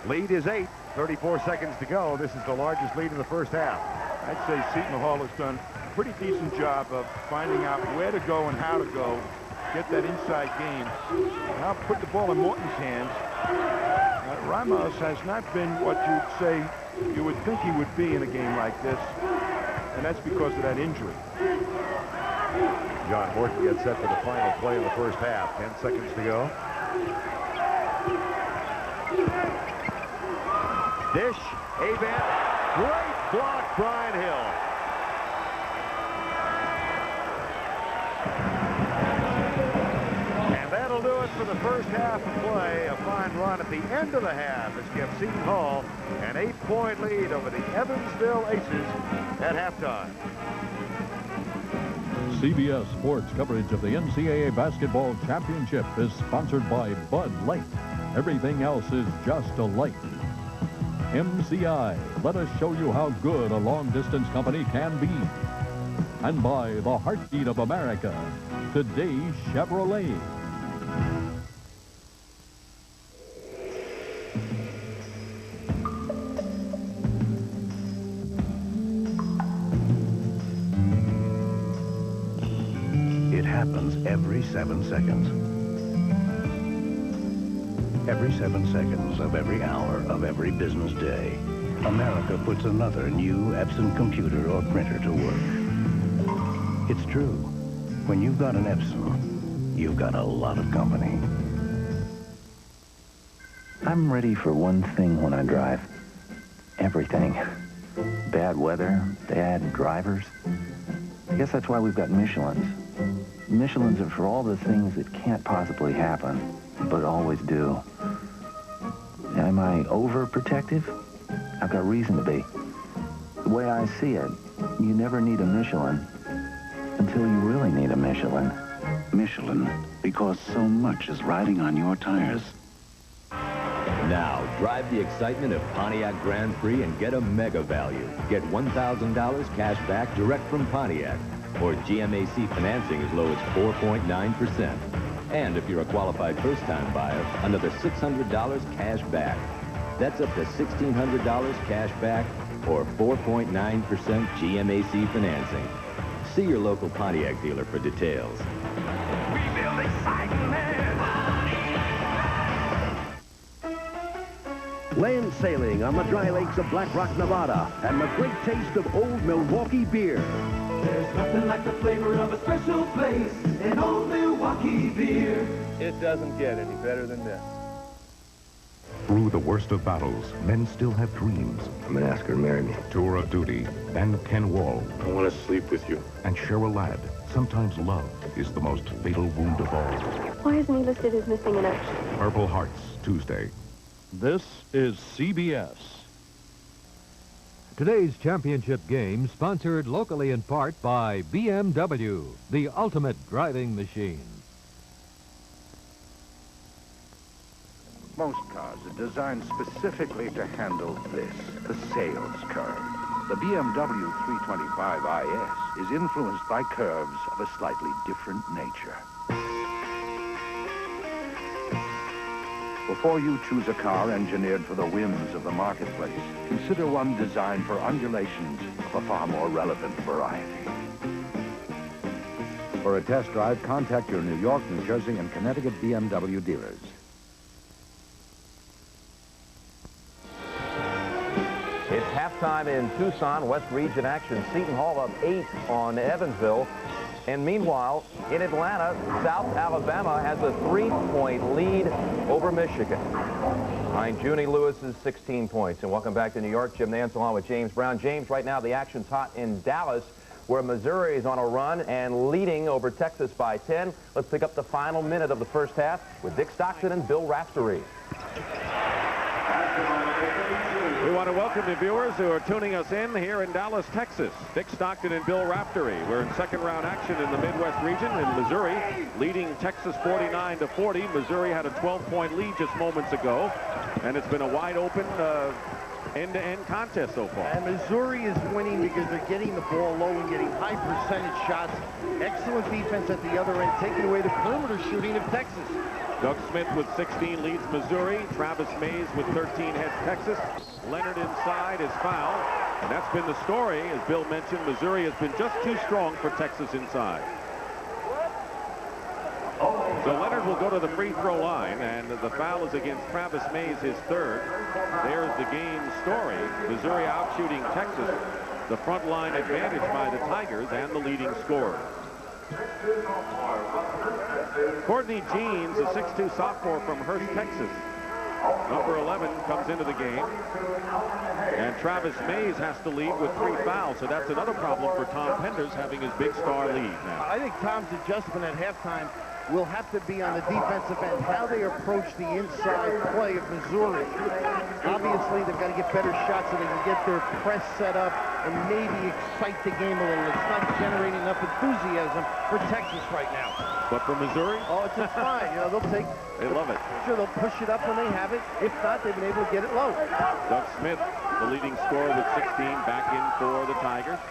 Lead is 8, 34 seconds to go. This is the largest lead in the first half. I'd say Seton Hall has done a pretty decent job of finding out where to go and how to go, get that inside game. Now put the ball in Morton's hands. Ramos has not been what you'd say you would think he would be in a game like this, and that's because of that injury. John Morton gets set for the final play of the first half. 10 seconds to go. Dish, Avant, great block, Brian Hill. And that'll do it for the first half of play. A fine run at the end of the half has given Seton Hall an 8-point lead over the Evansville Aces at halftime. CBS Sports coverage of the NCAA Basketball Championship is sponsored by Bud Light. Everything else is just a light. MCI, let us show you how good a long-distance company can be. And by the heartbeat of America, today's Chevrolet. It happens every 7 seconds. Every 7 seconds of every hour of every business day, America puts another new Epson computer or printer to work. It's true. When you've got an Epson, you've got a lot of company. I'm ready for one thing when I drive. Everything. Bad weather, bad drivers. I guess that's why we've got Michelins. Michelins are for all the things that can't possibly happen, but always do. Am I overprotective? I've got reason to be. The way I see it, you never need a Michelin until you really need a Michelin. Michelin, because so much is riding on your tires. Now, drive the excitement of Pontiac Grand Prix and get a mega value. Get $1,000 cash back direct from Pontiac, or GMAC financing as low as 4.9%. And if you're a qualified first-time buyer, another $600 cash back. That's up to $1,600 cash back or 4.9% GMAC financing. See your local Pontiac dealer for details. We build excitement. Land sailing on the dry lakes of Black Rock, Nevada, and the great taste of old Milwaukee beer. There's nothing like the flavor of a special place in old Milwaukee beer. It doesn't get any better than this. Through the worst of battles, men still have dreams. I'm gonna ask her to marry me. Tour of Duty, then Ken Wall. I want to sleep with you. And Cheryl Ladd. Sometimes love is the most fatal wound of all. Why isn't he listed as missing in action? Purple Hearts, Tuesday. This is CBS. Today's championship game sponsored locally in part by BMW, the ultimate driving machine. Most cars are designed specifically to handle this, the sales curve. The BMW 325 IS is influenced by curves of a slightly different nature. Before you choose a car engineered for the whims of the marketplace, consider one designed for undulations of a far more relevant variety. For a test drive, contact your New York, New Jersey, and Connecticut BMW dealers. It's halftime in Tucson, West Region action. Seton Hall up 8 on Evansville. And meanwhile, in Atlanta, South Alabama has a 3-point lead over Michigan. Behind Junie Lewis's 16 points. And welcome back to New York. Jim Nance along with James Brown. James, right now the action's hot in Dallas, where Missouri is on a run and leading over Texas by 10. Let's pick up the final minute of the first half with Dick Stockton and Bill Raftery. We want to welcome the viewers who are tuning us in here in Dallas, Texas. Dick Stockton and Bill Raftery. We're in second-round action in the Midwest region in Missouri, leading Texas 49-40. Missouri had a 12-point lead just moments ago, and it's been a wide-open end-to-end contest so far. And Missouri is winning because they're getting the ball low and getting high percentage shots. Excellent defense at the other end, taking away the perimeter shooting of Texas. Doug Smith with 16 leads Missouri. Travis Mays with 13 heads Texas. Leonard inside is fouled. And that's been the story. As Bill mentioned, Missouri has been just too strong for Texas inside. So Leonard will go to the free throw line, and the foul is against Travis Mays, his third. There's the game story. Missouri out shooting Texas. The front line advantage by the Tigers and the leading scorer. Courtney Jeans, a 6'2 sophomore from Hurst, Texas. Number 11 comes into the game. And Travis Mays has to lead with 3 fouls, so that's another problem for Tom Penders having his big star lead now. I think Tom's adjustment at halftime will have to be on the defensive end, how they approach the inside play of Missouri. Obviously, they've got to get better shots so they can get their press set up and maybe excite the game a little. It's not generating enough enthusiasm for Texas right now. But for Missouri? Oh, it's just fine. You know, they'll take... They love it. Sure, they'll push it up when they have it. If not, they've been able to get it low. Doug Smith, the leading scorer with 16, back in for the Tigers.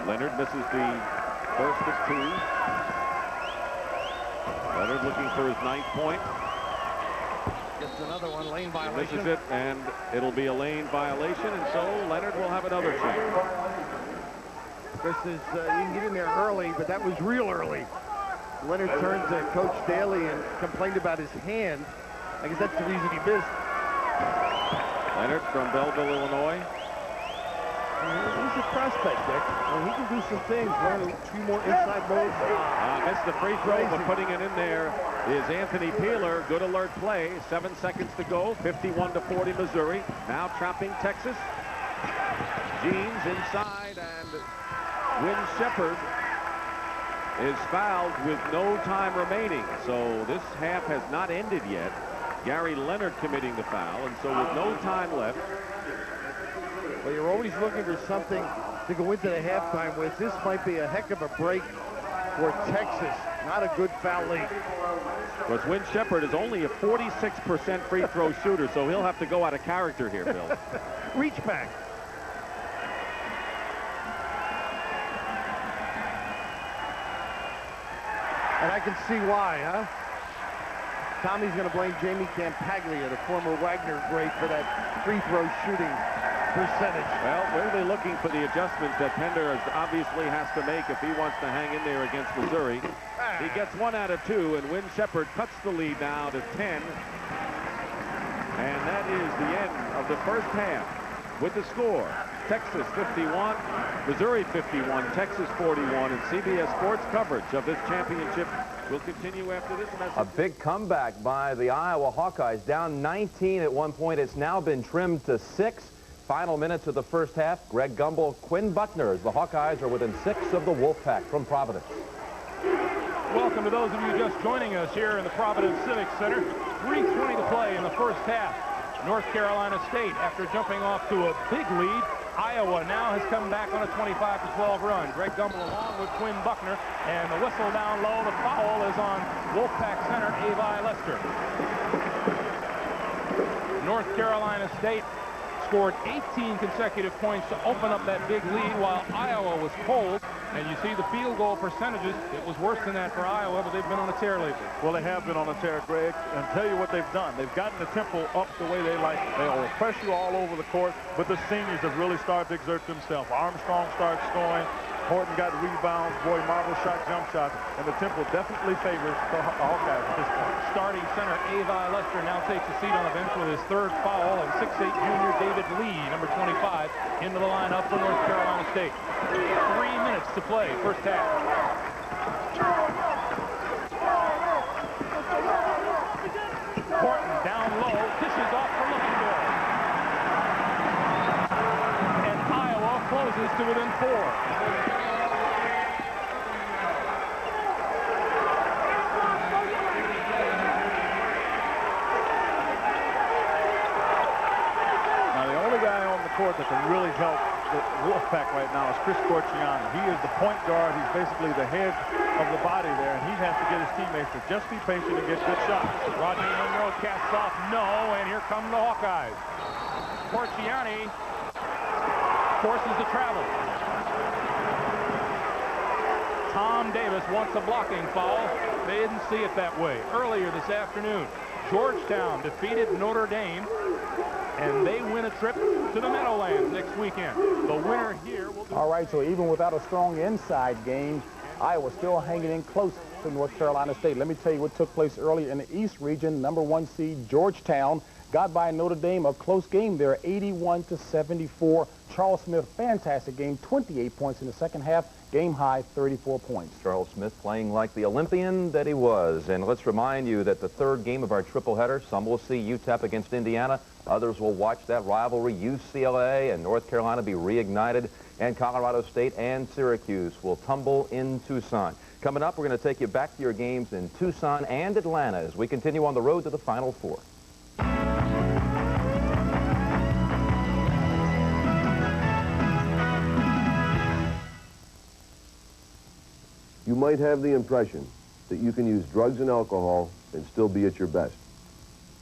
Leonard misses the first of 2. Leonard looking for his 9th point. Gets another one, lane violation. Misses it, and it'll be a lane violation, and so Leonard will have another chance. Chris is, you can get in there early, but that was real early. Leonard turned to Coach Daly and complained about his hand. I guess that's the reason he missed. Leonard from Belleville, Illinois. He's a prospect, Dick. Well, he can do some things. Learn a few more inside moves. Missed the free throw, but putting it in there is Anthony Peeler. Good alert play. 7 seconds to go. 51-40 Missouri. Now trapping Texas. Jeans inside, and Wynn Shepard is fouled with no time remaining. So this half has not ended yet. Gary Leonard committing the foul, and so with no time left. Well, you're always looking for something to go into the halftime with. This might be a heck of a break for Texas. Not a good foul lead. Because Wynn Shepard is only a 46% free throw shooter, so he'll have to go out of character here, Bill. Reach back. And I can see why, huh? Tommy's going to blame Jamie Campaglia, the former Wagner great, for that free throw shooting percentage. Well, we're really looking for the adjustments that Pender obviously has to make if he wants to hang in there against Missouri. He gets 1 out of 2, and Wynn Shepard cuts the lead now to 10. And that is the end of the first half with the score. Texas 51, Missouri 51, Texas 41, and CBS Sports coverage of this championship will continue after this message. A big comeback by the Iowa Hawkeyes, down 19 at one point. It's now been trimmed to 6. Final minutes of the first half. Greg Gumbel, Quinn Buckner, as the Hawkeyes are within 6 of the Wolfpack from Providence. Welcome to those of you just joining us here in the Providence Civic Center. 3:20 to play in the first half. North Carolina State, after jumping off to a big lead, Iowa now has come back on a 25-12 run. Greg Gumbel along with Quinn Buckner, and the whistle down low. The foul is on Wolfpack center Avi Lester. North Carolina State scored 18 consecutive points to open up that big lead while Iowa was cold. And you see the field goal percentages. It was worse than that for Iowa, but they've been on a tear lately. Well, they have been on a tear, Greg. And tell you what they've done. They've gotten the tempo up the way they like. They will press you all over the court, but the seniors have really started to exert themselves. Armstrong starts scoring. Horton got rebounds. Boy, marvel shot, jump shot. And the tempo definitely favors the Hawkeyes at this point. Starting center Avi Lester now takes a seat on the bench with his third foul, and 6'8" junior David Lee, number 25, into the lineup for North Carolina State. 3 minutes to play, first half. Horton down low, dishes off for looking good. And Iowa closes to within 4. Court that can really help the Wolfpack right now is Chris Corciani. He is the point guard. He's basically the head of the body there, and he has to get his teammates to just be patient and get good shots. Rodney Monroe casts off, no, and here come the Hawkeyes. Corciani forces the travel. Tom Davis wants a blocking foul. They didn't see it that way. Earlier this afternoon, Georgetown defeated Notre Dame, and they win a trip to the Meadowlands next weekend. The winner here will be... All right, so even without a strong inside game, Iowa still hanging in close to North Carolina State. Let me tell you what took place earlier in the East region. #1 seed Georgetown got by Notre Dame, a close game there, 81-74. Charles Smith, fantastic game, 28 points in the second half, game high 34 points. Charles Smith playing like the Olympian that he was. And let's remind you that the third game of our tripleheader, some will see UTEP against Indiana, others will watch that rivalry, UCLA and North Carolina be reignited, and Colorado State and Syracuse will tumble in Tucson. Coming up, we're going to take you back to your games in Tucson and Atlanta as we continue on the road to the Final Four. You might have the impression that you can use drugs and alcohol and still be at your best.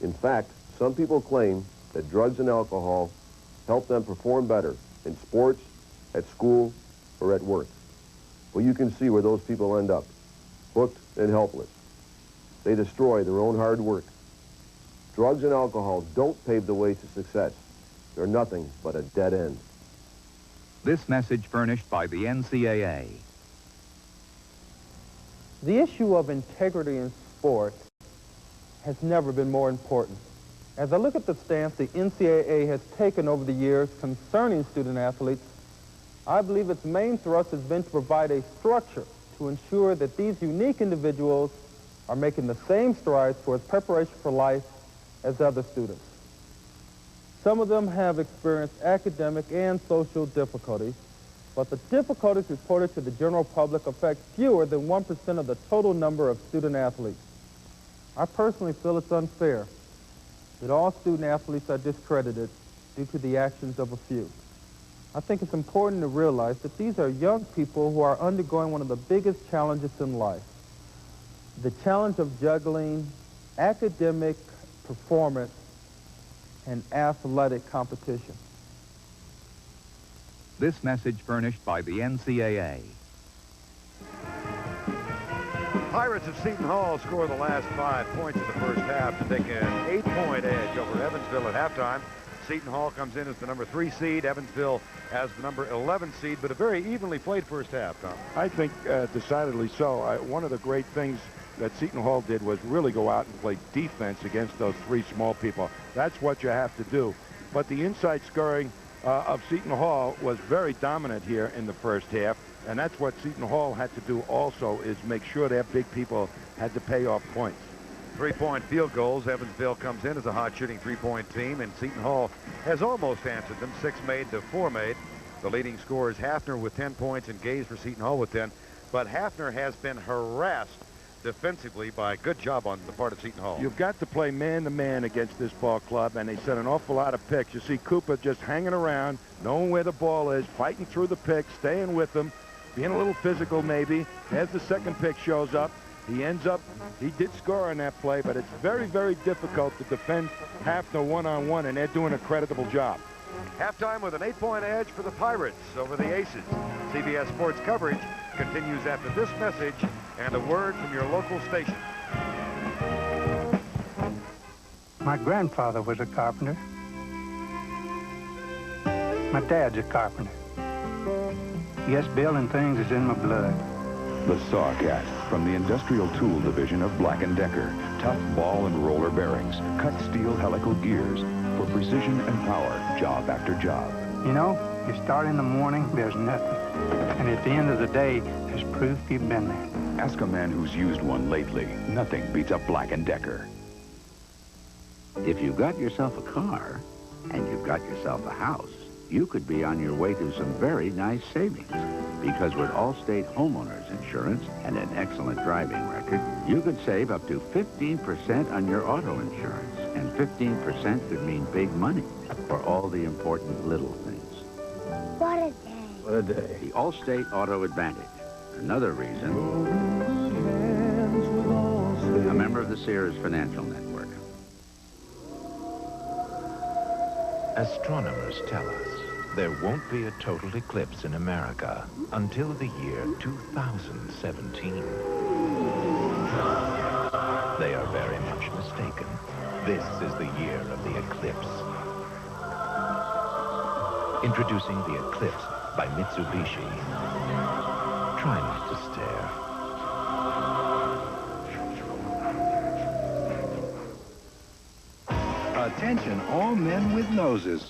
In fact, some people claim that drugs and alcohol help them perform better in sports, at school, or at work. Well, you can see where those people end up, hooked and helpless. They destroy their own hard work. Drugs and alcohol don't pave the way to success. They're nothing but a dead end. This message furnished by the NCAA. The issue of integrity in sports has never been more important. As I look at the stance the NCAA has taken over the years concerning student athletes, I believe its main thrust has been to provide a structure to ensure that these unique individuals are making the same strides towards preparation for life as other students. Some of them have experienced academic and social difficulties, but the difficulties reported to the general public affect fewer than 1% of the total number of student athletes. I personally feel it's unfair that all student athletes are discredited due to the actions of a few. I think it's important to realize that these are young people who are undergoing one of the biggest challenges in life, the challenge of juggling academic performance and athletic competition. This message furnished by the NCAA. Pirates of Seton Hall score the last 5 points of the first half to take an 8-point edge over Evansville at halftime. Seton Hall comes in as the number 3 seed, Evansville as the number 11 seed, but a very evenly played first half, Tom. I think decidedly so. One of the great things that Seton Hall did was really go out and play defense against those 3 small people. That's what you have to do. But the inside scoring of Seton Hall was very dominant here in the first half, and that's what Seton Hall had to do also, is make sure their big people had to pay off points. 3-point field goals. Evansville comes in as a hot shooting 3-point team, and Seton Hall has almost answered them. 6 made to 4 made. The leading scorer is Hafner with 10 points and Gaze for Seton Hall with 10, but Hafner has been harassed defensively by a good job on the part of Seton Hall. You've got to play man-to-man against this ball club, and they set an awful lot of picks. You see Cooper just hanging around, knowing where the ball is, fighting through the picks, staying with them, being a little physical maybe. As the second pick shows up, he did score on that play, but it's very, very difficult to defend Hafner one-on-one, and they're doing a creditable job. Halftime with an 8-point edge for the Pirates over the Aces. CBS Sports coverage continues after this message and a word from your local station. My grandfather was a carpenter. My dad's a carpenter. Yes, building things is in my blood. The Sawcat from the Industrial Tool Division of Black & Decker. Tough ball and roller bearings, cut steel helical gears for precision and power, job after job. You know, you start in the morning, there's nothing. And at the end of the day, there's proof you've been there. Ask a man who's used one lately. Nothing beats a Black & Decker. If you've got yourself a car and you've got yourself a house, you could be on your way to some very nice savings. Because with Allstate homeowners insurance and an excellent driving record, you could save up to 15% on your auto insurance. And 15% could mean big money for all the important little things. What a day. What a day. The Allstate Auto Advantage. Another reason. A member of the Sears Financial Network. Astronomers tell us there won't be a total eclipse in America until the year 2017. They are very much mistaken. This is the year of the eclipse. Introducing the Eclipse by Mitsubishi. Try not to stare. Attention all men with noses.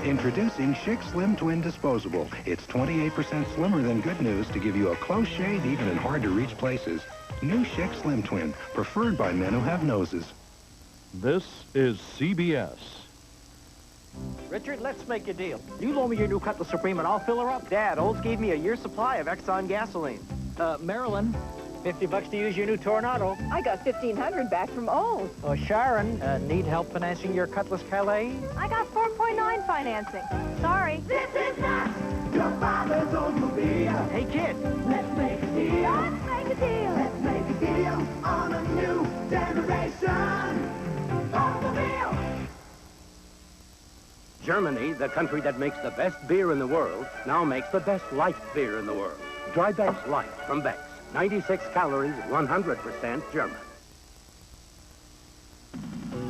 Introducing Schick Slim Twin Disposable. It's 28% slimmer than Good News to give you a close shave even in hard-to-reach places. New Schick Slim Twin, preferred by men who have noses. This is CBS. Richard, let's make a deal. You loan me your new Cutlass Supreme and I'll fill her up. Dad, Olds gave me a year's supply of Exxon gasoline. Marilyn, $50 to use your new Tornado. I got $1,500 back from Olds. Oh, Sharon, need help financing your Cutlass Calais? I got 4.9 financing. Sorry. This is not your father's automobile. Hey, kid. Let's make a deal. Let's make a deal. Let's make a deal on a new generation automobile. Germany, the country that makes the best beer in the world, now makes the best light beer in the world. Dry Beck's Light from Beck's. 96 calories, 100% German.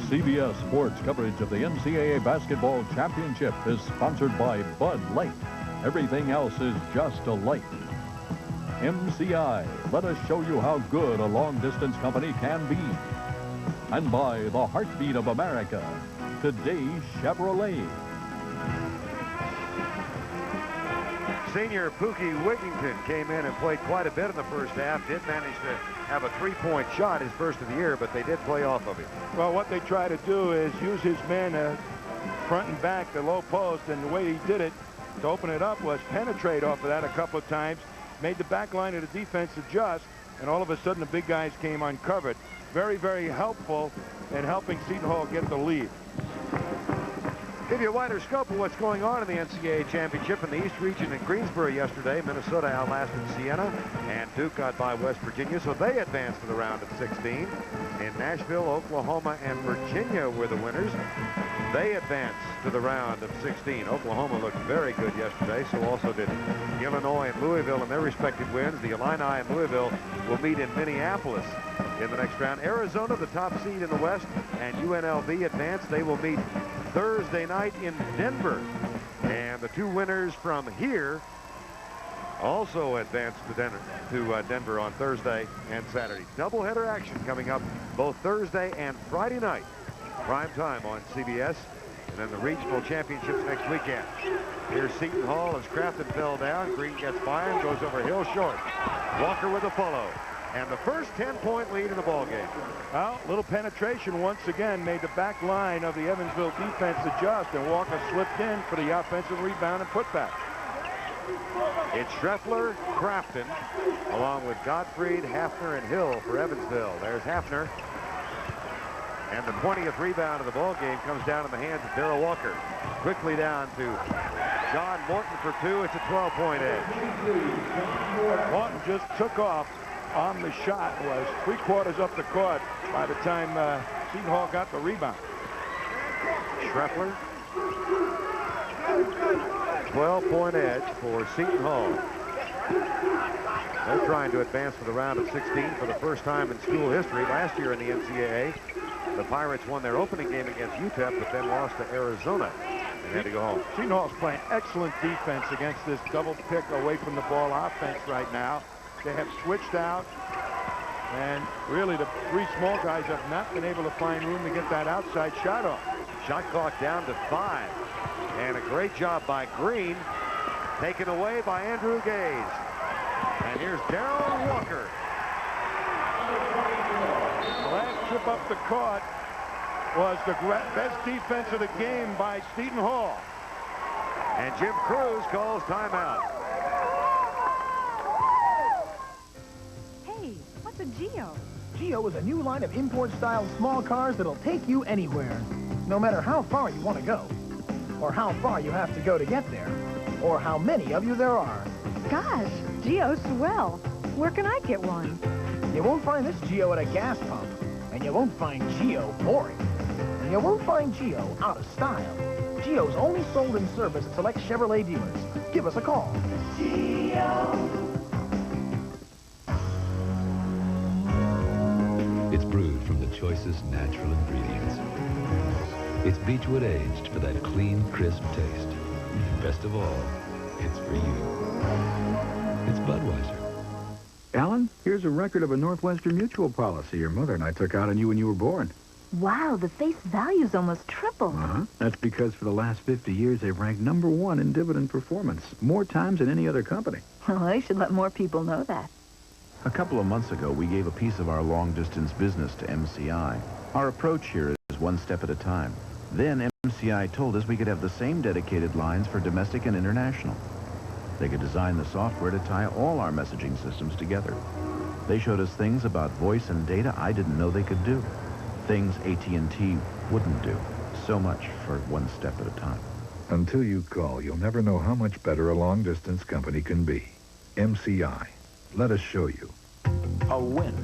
CBS Sports coverage of the NCAA Basketball Championship is sponsored by Bud Light. Everything else is just a light. MCI, let us show you how good a long-distance company can be. And by the heartbeat of America, today's Chevrolet. Senior Pookie Wigington came in and played quite a bit in the first half. Did manage to have a three-point shot, his first of the year, but they did play off of him. Well, what they try to do is use his men front and back, the low post, and the way he did it to open it up was penetrate off of that a couple of times, made the back line of the defense adjust, and all of a sudden the big guys came uncovered. Very, very helpful in helping Seton Hall get the lead. Give you a wider scope of what's going on in the NCAA Championship in the East Region in Greensboro yesterday. Minnesota outlasted Siena, and Duke got by West Virginia, so they advanced to the round of 16. In Nashville, Oklahoma, and Virginia were the winners. They advanced to the round of 16. Oklahoma looked very good yesterday, so also did Illinois and Louisville in their respective wins. The Illini and Louisville will meet in Minneapolis in the next round. Arizona, the top seed in the West, and UNLV advanced. They will meet Thursday night in Denver. And the two winners from here also advanced to Denver on Thursday and Saturday. Doubleheader action coming up both Thursday and Friday night. Prime time on CBS. And then the regional championships next weekend. Here's Seton Hall as Crafton fell down. Green gets by him, goes over Hill short. Walker with a follow. And the first 10-point lead in the ballgame. Well, little penetration once again made the back line of the Evansville defense adjust, and Walker slipped in for the offensive rebound and putback. It's Schreffler, Crafton, along with Gottfried, Hafner, and Hill for Evansville. There's Hafner. And the 20th rebound of the ballgame comes down in the hands of Darrell Walker. Quickly down to John Morton for two. It's a 12-point edge. Morton just took off on the shot, was 3/4 up the court by the time Seton Hall got the rebound. Schreffler. 12-point edge for Seton Hall. They're trying to advance to the round of 16 for the first time in school history. Last year in the NCAA, the Pirates won their opening game against UTEP, but then lost to Arizona and had to go home. Seton Hall's playing excellent defense against this double pick away from the ball offense right now. They have switched out, and really the three small guys have not been able to find room to get that outside shot off. Shot clock down to 5. And a great job by Green, taken away by Andrew Gaze. And here's Darrell Walker. The last trip up the court was the best defense of the game by Seton Hall. And Jim Cruz calls timeout. Hey, what's a Geo? Geo is a new line of import-style small cars that'll take you anywhere, no matter how far you want to go, or how far you have to go to get there, or how many of you there are. Gosh, Geo's swell. Where can I get one? You won't find this Geo at a gas pump, and you won't find Geo boring. And you won't find Geo out of style. Geo's only sold and serviced at select Chevrolet dealers. Give us a call. Geo. It's brewed from the choicest natural ingredients. It's Beechwood aged for that clean, crisp taste. Best of all, it's for you. It's Budweiser. Alan, here's a record of a Northwestern Mutual policy your mother and I took out on you when you were born. Wow, the face value's almost tripled. That's because for the last 50 years, they've ranked #1 in dividend performance, more times than any other company. Well, I should let more people know that. A couple of months ago, we gave a piece of our long-distance business to MCI. Our approach here is one step at a time. Then MCI told us we could have the same dedicated lines for domestic and international. They could design the software to tie all our messaging systems together. They showed us things about voice and data I didn't know they could do. Things AT&T wouldn't do. So much for one step at a time. Until you call, you'll never know how much better a long-distance company can be. MCI. Let us show you. A win,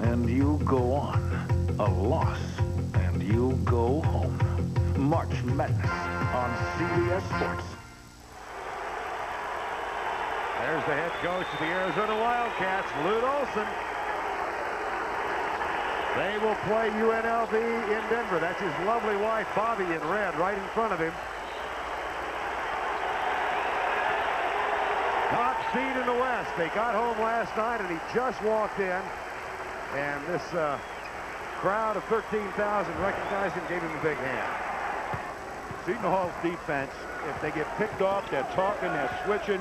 and you go on. A loss, and you go home. March Madness on CBS Sports. There's the head coach of the Arizona Wildcats, Lute Olson. They will play UNLV in Denver. That's his lovely wife, Bobby, in red, right in front of him. Top seed in the West. They got home last night, and he just walked in. And this crowd of 13,000 recognized him, gave him a big hand. Seton Hall's defense, if they get picked off, they're talking, they're switching,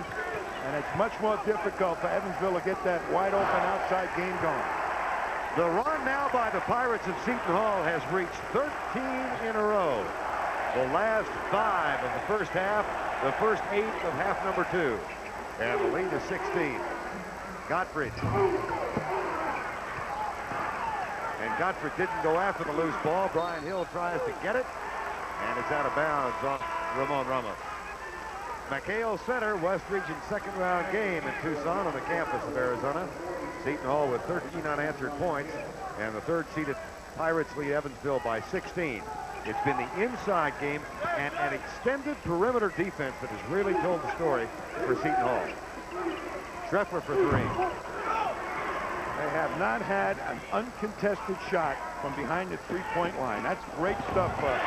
and it's much more difficult for Evansville to get that wide-open outside game going. The run now by the Pirates of Seton Hall has reached 13 in a row. The last 5 of the first half, the first 8 of half number 2. And the lead is 16. Gottfried. And Gottfried didn't go after the loose ball. Brian Hill tries to get it. And it's out of bounds on Ramon Ramos. McHale Center, West Region second round game in Tucson on the campus of Arizona. Seton Hall with 13 unanswered points. And the third-seeded Pirates lead Evansville by 16. It's been the inside game and an extended perimeter defense that has really told the story for Seton Hall. Treffler for 3. They have not had an uncontested shot from behind the three-point line. That's great stuff for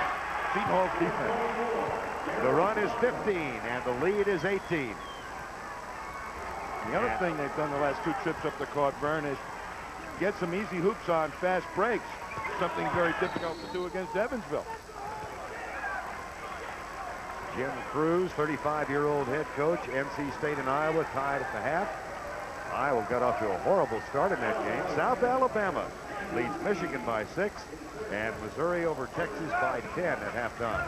Seton Hall's defense. The run is 15, and the lead is 18. The other thing they've done the last 2 trips up the court, Vern, is get some easy hoops on fast breaks. Something very difficult to do against Evansville. Jim Cruz, 35-year-old head coach, NC State and Iowa tied at the half. Iowa got off to a horrible start in that game. South Alabama leads Michigan by 6, and Missouri over Texas by 10 at halftime.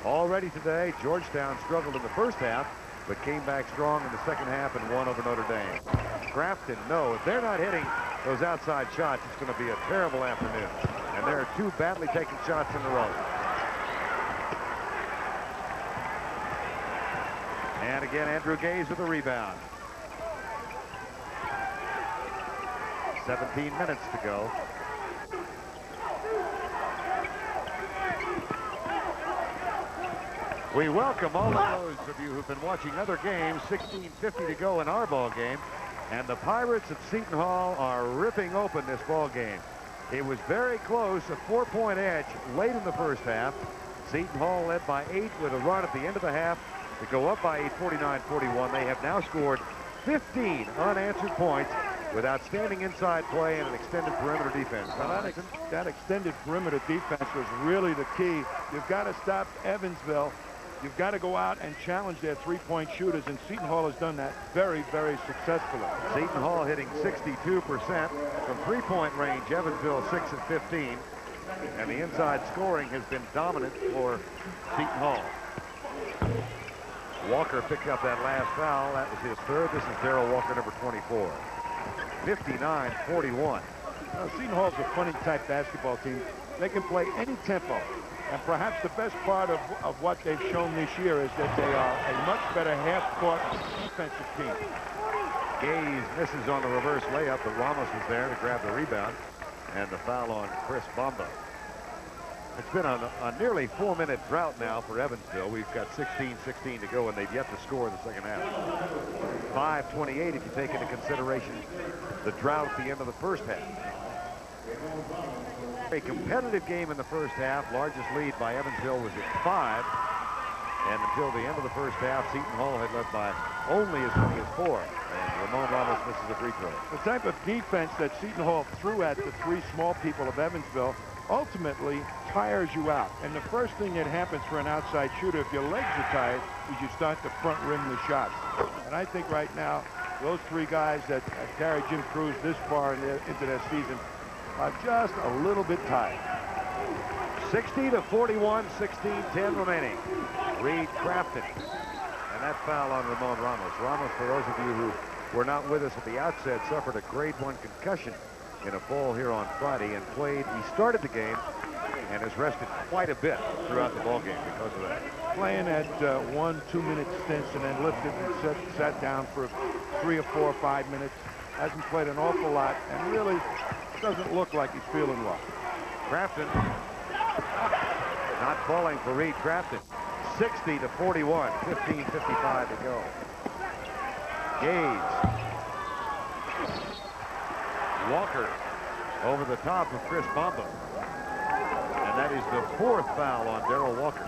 Already today, Georgetown struggled in the first half, but came back strong in the second half and won over Notre Dame. Crafton, no, if they're not hitting those outside shots, it's going to be a terrible afternoon. And there are 2 badly taken shots in a row. And again, Andrew Gaze with a rebound. 17 minutes to go. We welcome all of those of you who've been watching other games. 16:50 to go in our ball game. And the Pirates at Seton Hall are ripping open this ball game. It was very close, a 4-point edge late in the first half. Seton Hall led by 8 with a run at the end of the half to go up by 8, 49-41. They have now scored 15 unanswered points with outstanding inside play and an extended perimeter defense. Now that extended perimeter defense was really the key. You've got to stop Evansville. You've got to go out and challenge their three-point shooters, and Seton Hall has done that very, very successfully. Seton Hall hitting 62% from three-point range. Evansville 6 of 15. And the inside scoring has been dominant for Seton Hall. Walker picked up that last foul. That was his third. This is Darrell Walker, number 24. 59-41. Seton Hall's a funny type basketball team. They can play any tempo. And perhaps the best part of what they've shown this year is that they are a much better half-court defensive team. Gaze misses on the reverse layup, but Ramos was there to grab the rebound. And the foul on Chris Bamba. It's been a nearly 4-minute drought now for Evansville. We've got 16-16 to go, and they've yet to score in the second half. 5:28 if you take into consideration the drought at the end of the first half. A competitive game in the first half. Largest lead by Evansville was at 5. And until the end of the first half, Seton Hall had led by only as many as 4. And Ramon Ramos misses a free throw. The type of defense that Seton Hall threw at the three small people of Evansville ultimately tires you out. And the first thing that happens for an outside shooter, if your legs are tired, is you start to front rim the shots. And I think right now, those three guys that carried Jim Cruz this far into their season are just a little bit tired. 60-41, 16-10 remaining. Reed Crafton. And that foul on Ramon Ramos. Ramos, for those of you who were not with us at the outset, suffered a grade 1 concussion in a fall here on Friday and played. He started the game and has rested quite a bit throughout the ball game because of that. Playing at 1 2-minute stints and then lifted and sat down for 3 or 4 or 5 minutes. Hasn't played an awful lot and really doesn't look like he's feeling well. Crafton not falling for Reed Crafton. 60-41, 15:55 to go. Gaze. Walker over the top of Chris Bamba. And that is the 4th foul on Darrell Walker.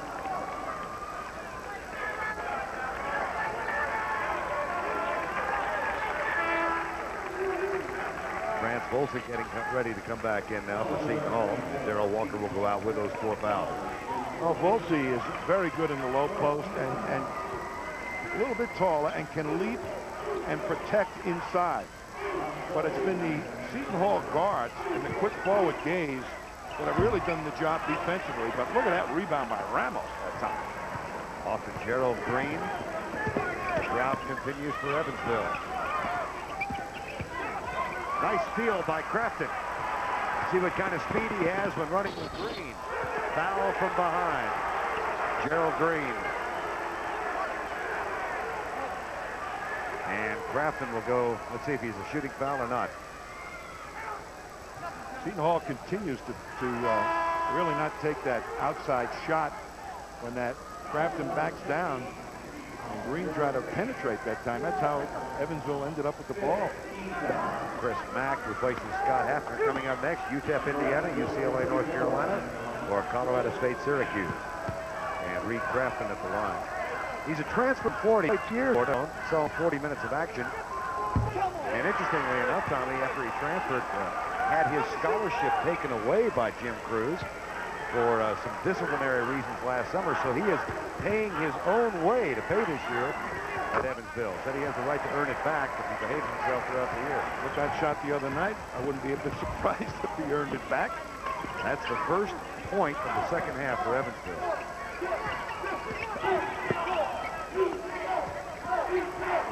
Grant Volsic getting ready to come back in now for Seton Hall. Darrell Walker will go out with those 4 fouls. Well, Volsi is very good in the low post and a little bit taller and can leap and protect inside. But it's been the Seton Hall guards and the quick forward Gaze that have really done the job defensively. But look at that rebound by Ramos that time. Off to Gerald Green. The drought continues for Evansville. Nice steal by Crafton. See what kind of speed he has when running with Green. Foul from behind. Gerald Green. And Crafton will go. Let's see if he's a shooting foul or not. Seton Hall continues to really not take that outside shot when that Crafton backs down. And Green tried to penetrate that time. That's how Evansville ended up with the ball. Chris Mack replaces Scott Hafner. Coming up next, UTEP Indiana, UCLA North Carolina, or Colorado State Syracuse. And Reed Crafton at the line. He's a transfer 40 years. Saw 40 minutes of action. And interestingly enough, Tommy, after he transferred, had his scholarship taken away by Jim Cruz for some disciplinary reasons last summer. So he is paying his own way to pay this year at Evansville. Said he has the right to earn it back if he behaves himself throughout the year. With that shot the other night, I wouldn't be a bit surprised if he earned it back. That's the first point of the second half for Evansville.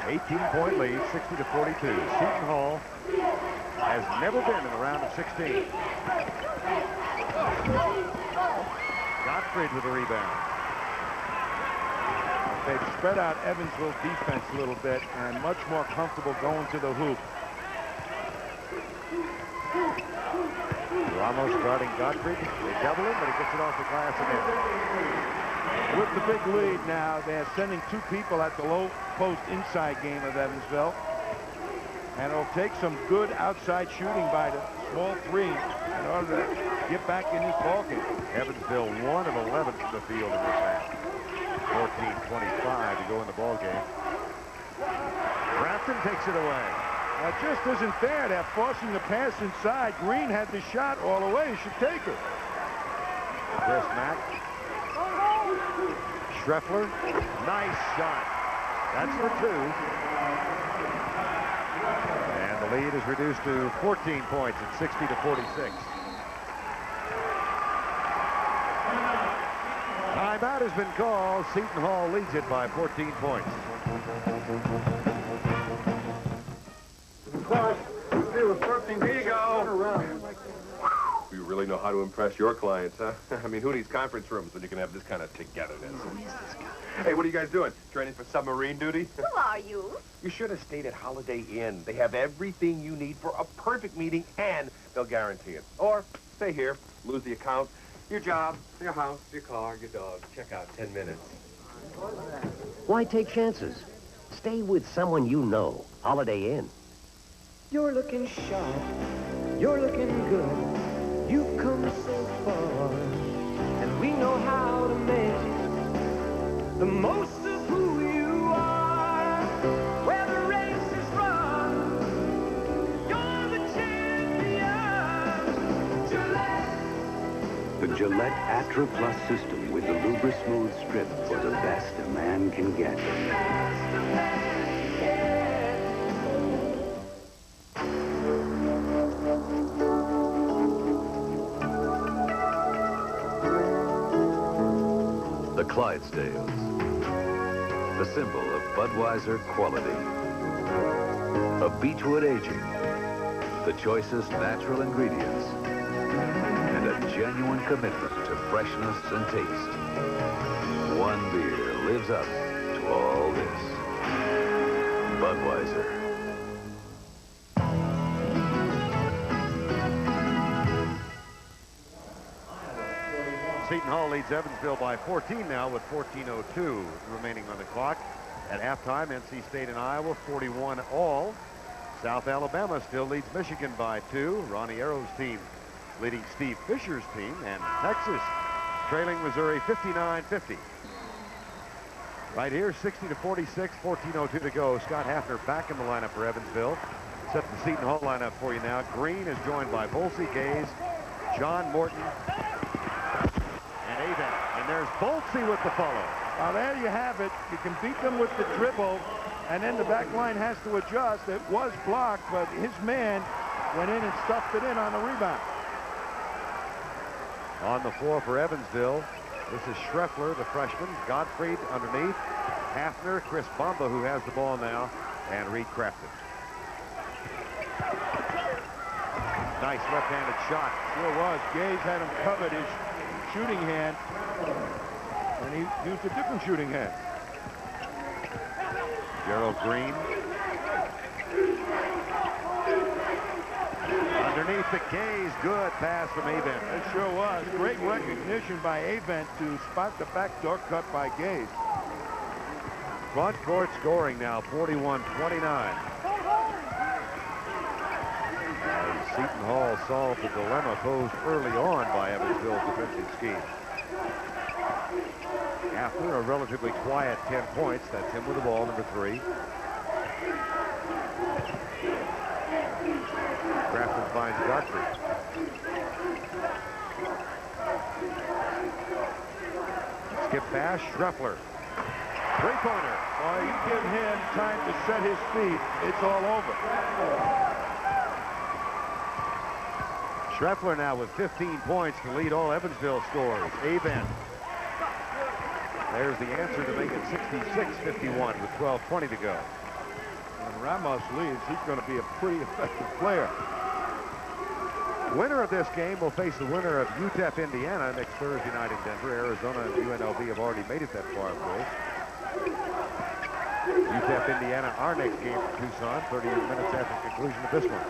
18-point lead, 60-42. Seton Hall has never been in the round of 16. Gottfried with the rebound. They've spread out Evansville's defense a little bit and much more comfortable going to the hoop. Ramos guarding Gottfried. They double him, but he gets it off the glass and in. with the big lead now. They're sending 2 people at the low post inside game of Evansville. And it'll take some good outside shooting by the small 3 in order to get back in this ballgame. Evansville 1 of 11 from the field in this half. 14:25 to go in the ballgame. Grafton takes it away. That just isn't fair. They're forcing the pass inside. Green had the shot all the way. He should take it. Chris Mack. Schreffler. Nice shot. That's for 2. And the lead is reduced to 14 points at 60-46. Timeout has been called. Seton Hall leads it by 14 points. Here you go. You really know how to impress your clients, huh? I mean, who needs conference rooms when you can have this kind of togetherness? Hey, what are you guys doing? Training for submarine duty? Who are you? You should have stayed at Holiday Inn. They have everything you need for a perfect meeting, and they'll guarantee it. Or stay here, lose the account, your job, your house, your car, your dog. Check out 10 minutes. Why take chances? Stay with someone you know. Holiday Inn. You're looking sharp. You're looking good. You've come so far. And we know how to make the most of who you are. Where the race is run, you're the champion. Gillette. The Gillette Atra Plus system with the Lubra Smooth Strip for the best a man can get. The Clydesdales, the symbol of Budweiser quality. A Beechwood aging, the choicest natural ingredients, and a genuine commitment to freshness and taste. One beer lives up to all this. Budweiser. Seton Hall leads Evansville by 14 now with 14:02 remaining on the clock. At halftime, NC State and Iowa 41 all. South Alabama still leads Michigan by 2. Ronnie Arrow's team leading Steve Fisher's team, and Texas trailing Missouri 59-50. Right here, 60-46, 14:02 to go. Scott Hafner back in the lineup for Evansville. Set the Seton Hall lineup for you now. Green is joined by Volsey, Gaze, John Morton, and Avent. And there's Volsey with the follow. Well, there you have it. You can beat them with the dribble, and then the back line has to adjust. It was blocked, but his man went in and stuffed it in on the rebound. On the floor for Evansville, this is Schreffler, the freshman, Gottfried underneath, Hafner, Chris Bamba, who has the ball now, and Reed Crafton. Nice left-handed shot. Sure was. Gaze had him covered his shooting hand, and he used a different shooting hand. Gerald Green. Underneath the Gaze, good pass from Avent. It sure was. Great recognition by Avent to spot the backdoor cut by Gaze. Front court scoring now, 41-29. Seton Hall solved the dilemma posed early on by Evansville's defensive scheme. After a relatively quiet 10 points, that's him with the ball, number 3. Grafton finds Godfrey. Skip pass, Schreffler. Three-pointer. Well, you give him time to set his feet, it's all over. Schreffler now with 15 points to lead all Evansville scores. Avent. There's the answer to make it 66-51 with 12:20 to go. When Ramos leaves, he's going to be a pretty effective player. Winner of this game will face the winner of UTEP, Indiana next Thursday night in Denver. Arizona and UNLV have already made it that far, of course. UTEP, Indiana, our next game from Tucson, 30 minutes after the conclusion of this one.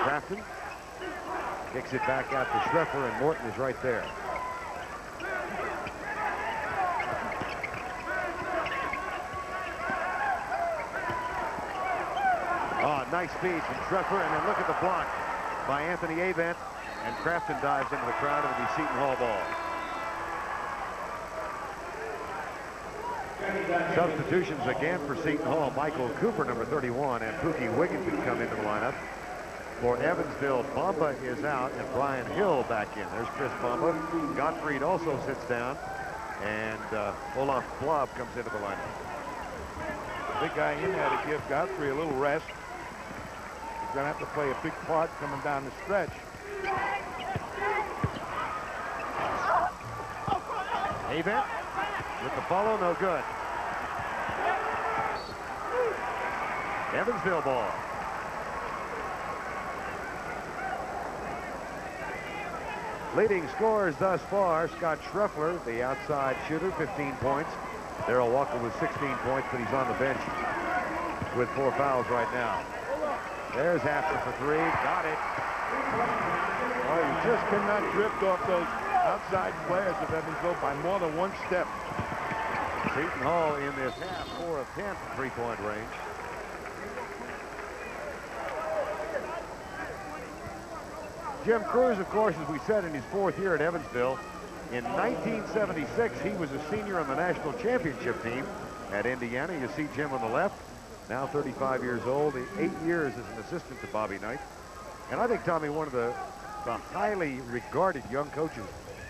Crafton kicks it back out to Schreffler, and Morton is right there. nice speed from Treffer, and then look at the block by Anthony Avent, and Crafton dives into the crowd, and it'll be Seton Hall ball. Substitutions again for Seton Hall. Michael Cooper, number 31, and Pookie Wigginton come into the lineup. For Evansville, Bamba is out, and Brian Hill back in. There's Chris Bamba. Gottfried also sits down, and Olaf Blob comes into the lineup. Big guy in there to give Godfrey a little rest. He's going to have to play a big part coming down the stretch. Avent with the follow, no good. Evansville ball. Leading scorers thus far, Scott Schreffler, the outside shooter, 15 points. Darrell Walker with 16 points, but he's on the bench with 4 fouls right now. There's Hafner for 3. Got it. Oh, you just cannot drift off those outside players of Evansville by more than one step. Seton Hall in this half, 4 of 10 from three-point range. Jim Cruz, of course, as we said, in his 4th year at Evansville. In 1976, he was a senior on the national championship team at Indiana. You see Jim on the left, now 35 years old, 8 years as an assistant to Bobby Knight. And I think, Tommy, one of the highly regarded young coaches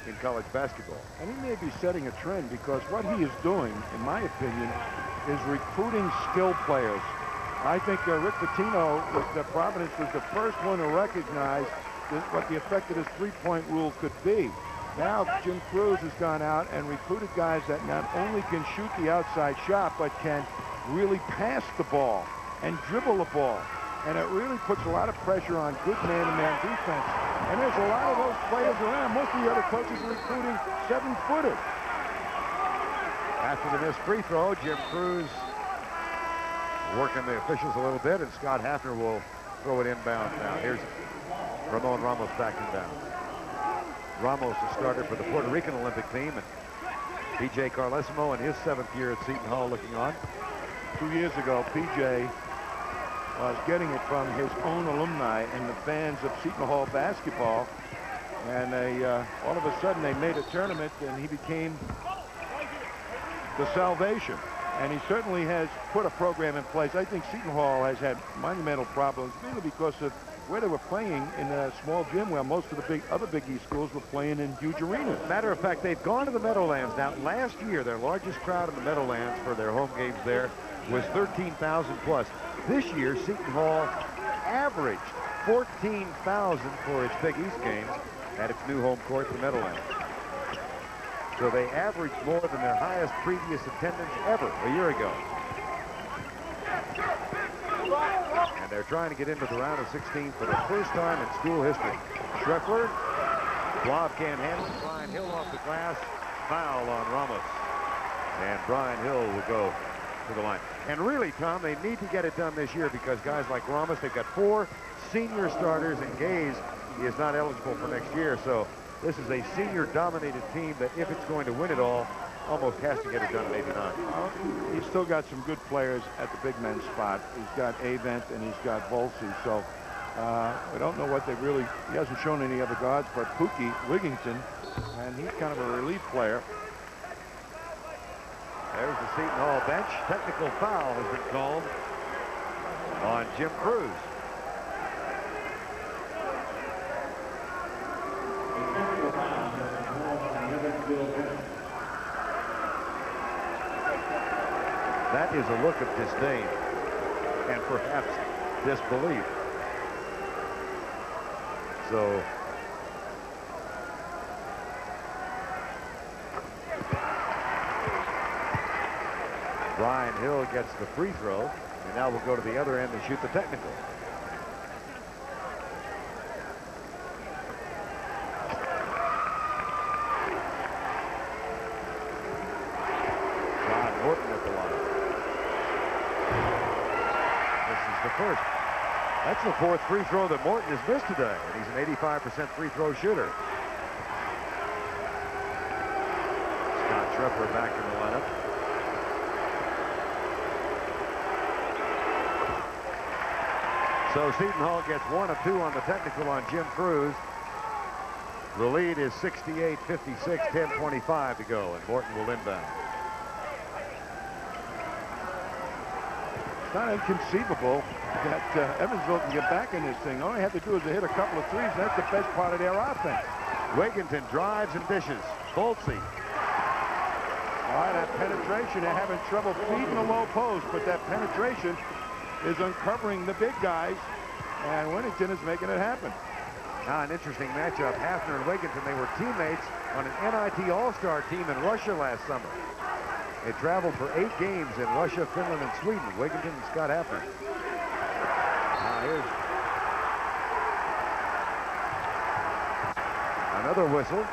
in college basketball. And he may be setting a trend, because what he is doing, in my opinion, is recruiting skill players. I think Rick Pitino with Providence was the first one to recognize what the effect of this three-point rule could be. Now Jim Cruz has gone out and recruited guys that not only can shoot the outside shot, but can really pass the ball and dribble the ball. And it really puts a lot of pressure on good man-to-man defense. And there's a lot of those players around. Most of the other coaches are recruiting 7-footers. After the missed free throw, Jim Cruz working the officials a little bit, and Scott Hafner will throw it inbound now. Here's Ramon Ramos back inbound. Ramos, the starter for the Puerto Rican Olympic team, and P.J. Carlesimo in his 7th year at Seton Hall looking on. 2 years ago, P.J. was getting it from his own alumni and the fans of Seton Hall basketball. And all of a sudden, they made a tournament, and he became the salvation. And he certainly has put a program in place. I think Seton Hall has had monumental problems, mainly because of where they were playing in a small gym, where most of the other Big East schools were playing in huge arenas. Matter of fact, they've gone to the Meadowlands. Now, last year, their largest crowd in the Meadowlands for their home games there was 13,000 plus. This year, Seton Hall averaged 14,000 for its Big East games at its new home court, the Meadowlands. So they averaged more than their highest previous attendance ever a year ago. And they're trying to get into the round of 16 for the first time in school history. Schreffler, Blob can't handle it. Brian Hill off the glass. Foul on Ramos. And Brian Hill will go to the line. And really, Tom, they need to get it done this year, because guys like Ramos, they've got 4 senior starters, and Gaze is not eligible for next year. So this is a senior-dominated team that, if it's going to win it all, almost has to get it done at 89. Well, he's still got some good players at the big men's spot. He's got Avent and he's got Volsey. So we don't know what they really... He hasn't shown any other guards, but Pookie Wigginton, and he's kind of a relief player. There's the Seton Hall bench. Technical foul has been called on Jim Cruz. That is a look of disdain and perhaps disbelief. So Brian Hill gets the free throw, and now we'll go to the other end and shoot the technical. First. That's the 4th free throw that Morton has missed today, and he's an 85% free throw shooter. Scott Schreffler back in the lineup. So Seton Hall gets 1 of 2 on the technical on Jim Cruz. The lead is 68-56, 10:25 to go, and Morton will inbound. It's not inconceivable that Evansville can get back in this thing. All they have to do is to hit a couple of threes. That's the best part of their offense. Wigginton drives and dishes. Bolsey. All right, that penetration, they're having trouble feeding the low post, but that penetration is uncovering the big guys, and Winnington is making it happen. Now an interesting matchup. Hafner and Wigginton, they were teammates on an NIT All-Star team in Russia last summer. They traveled for 8 games in Russia, Finland, and Sweden. Wigginton and Scott Hafner. Now here's another whistle.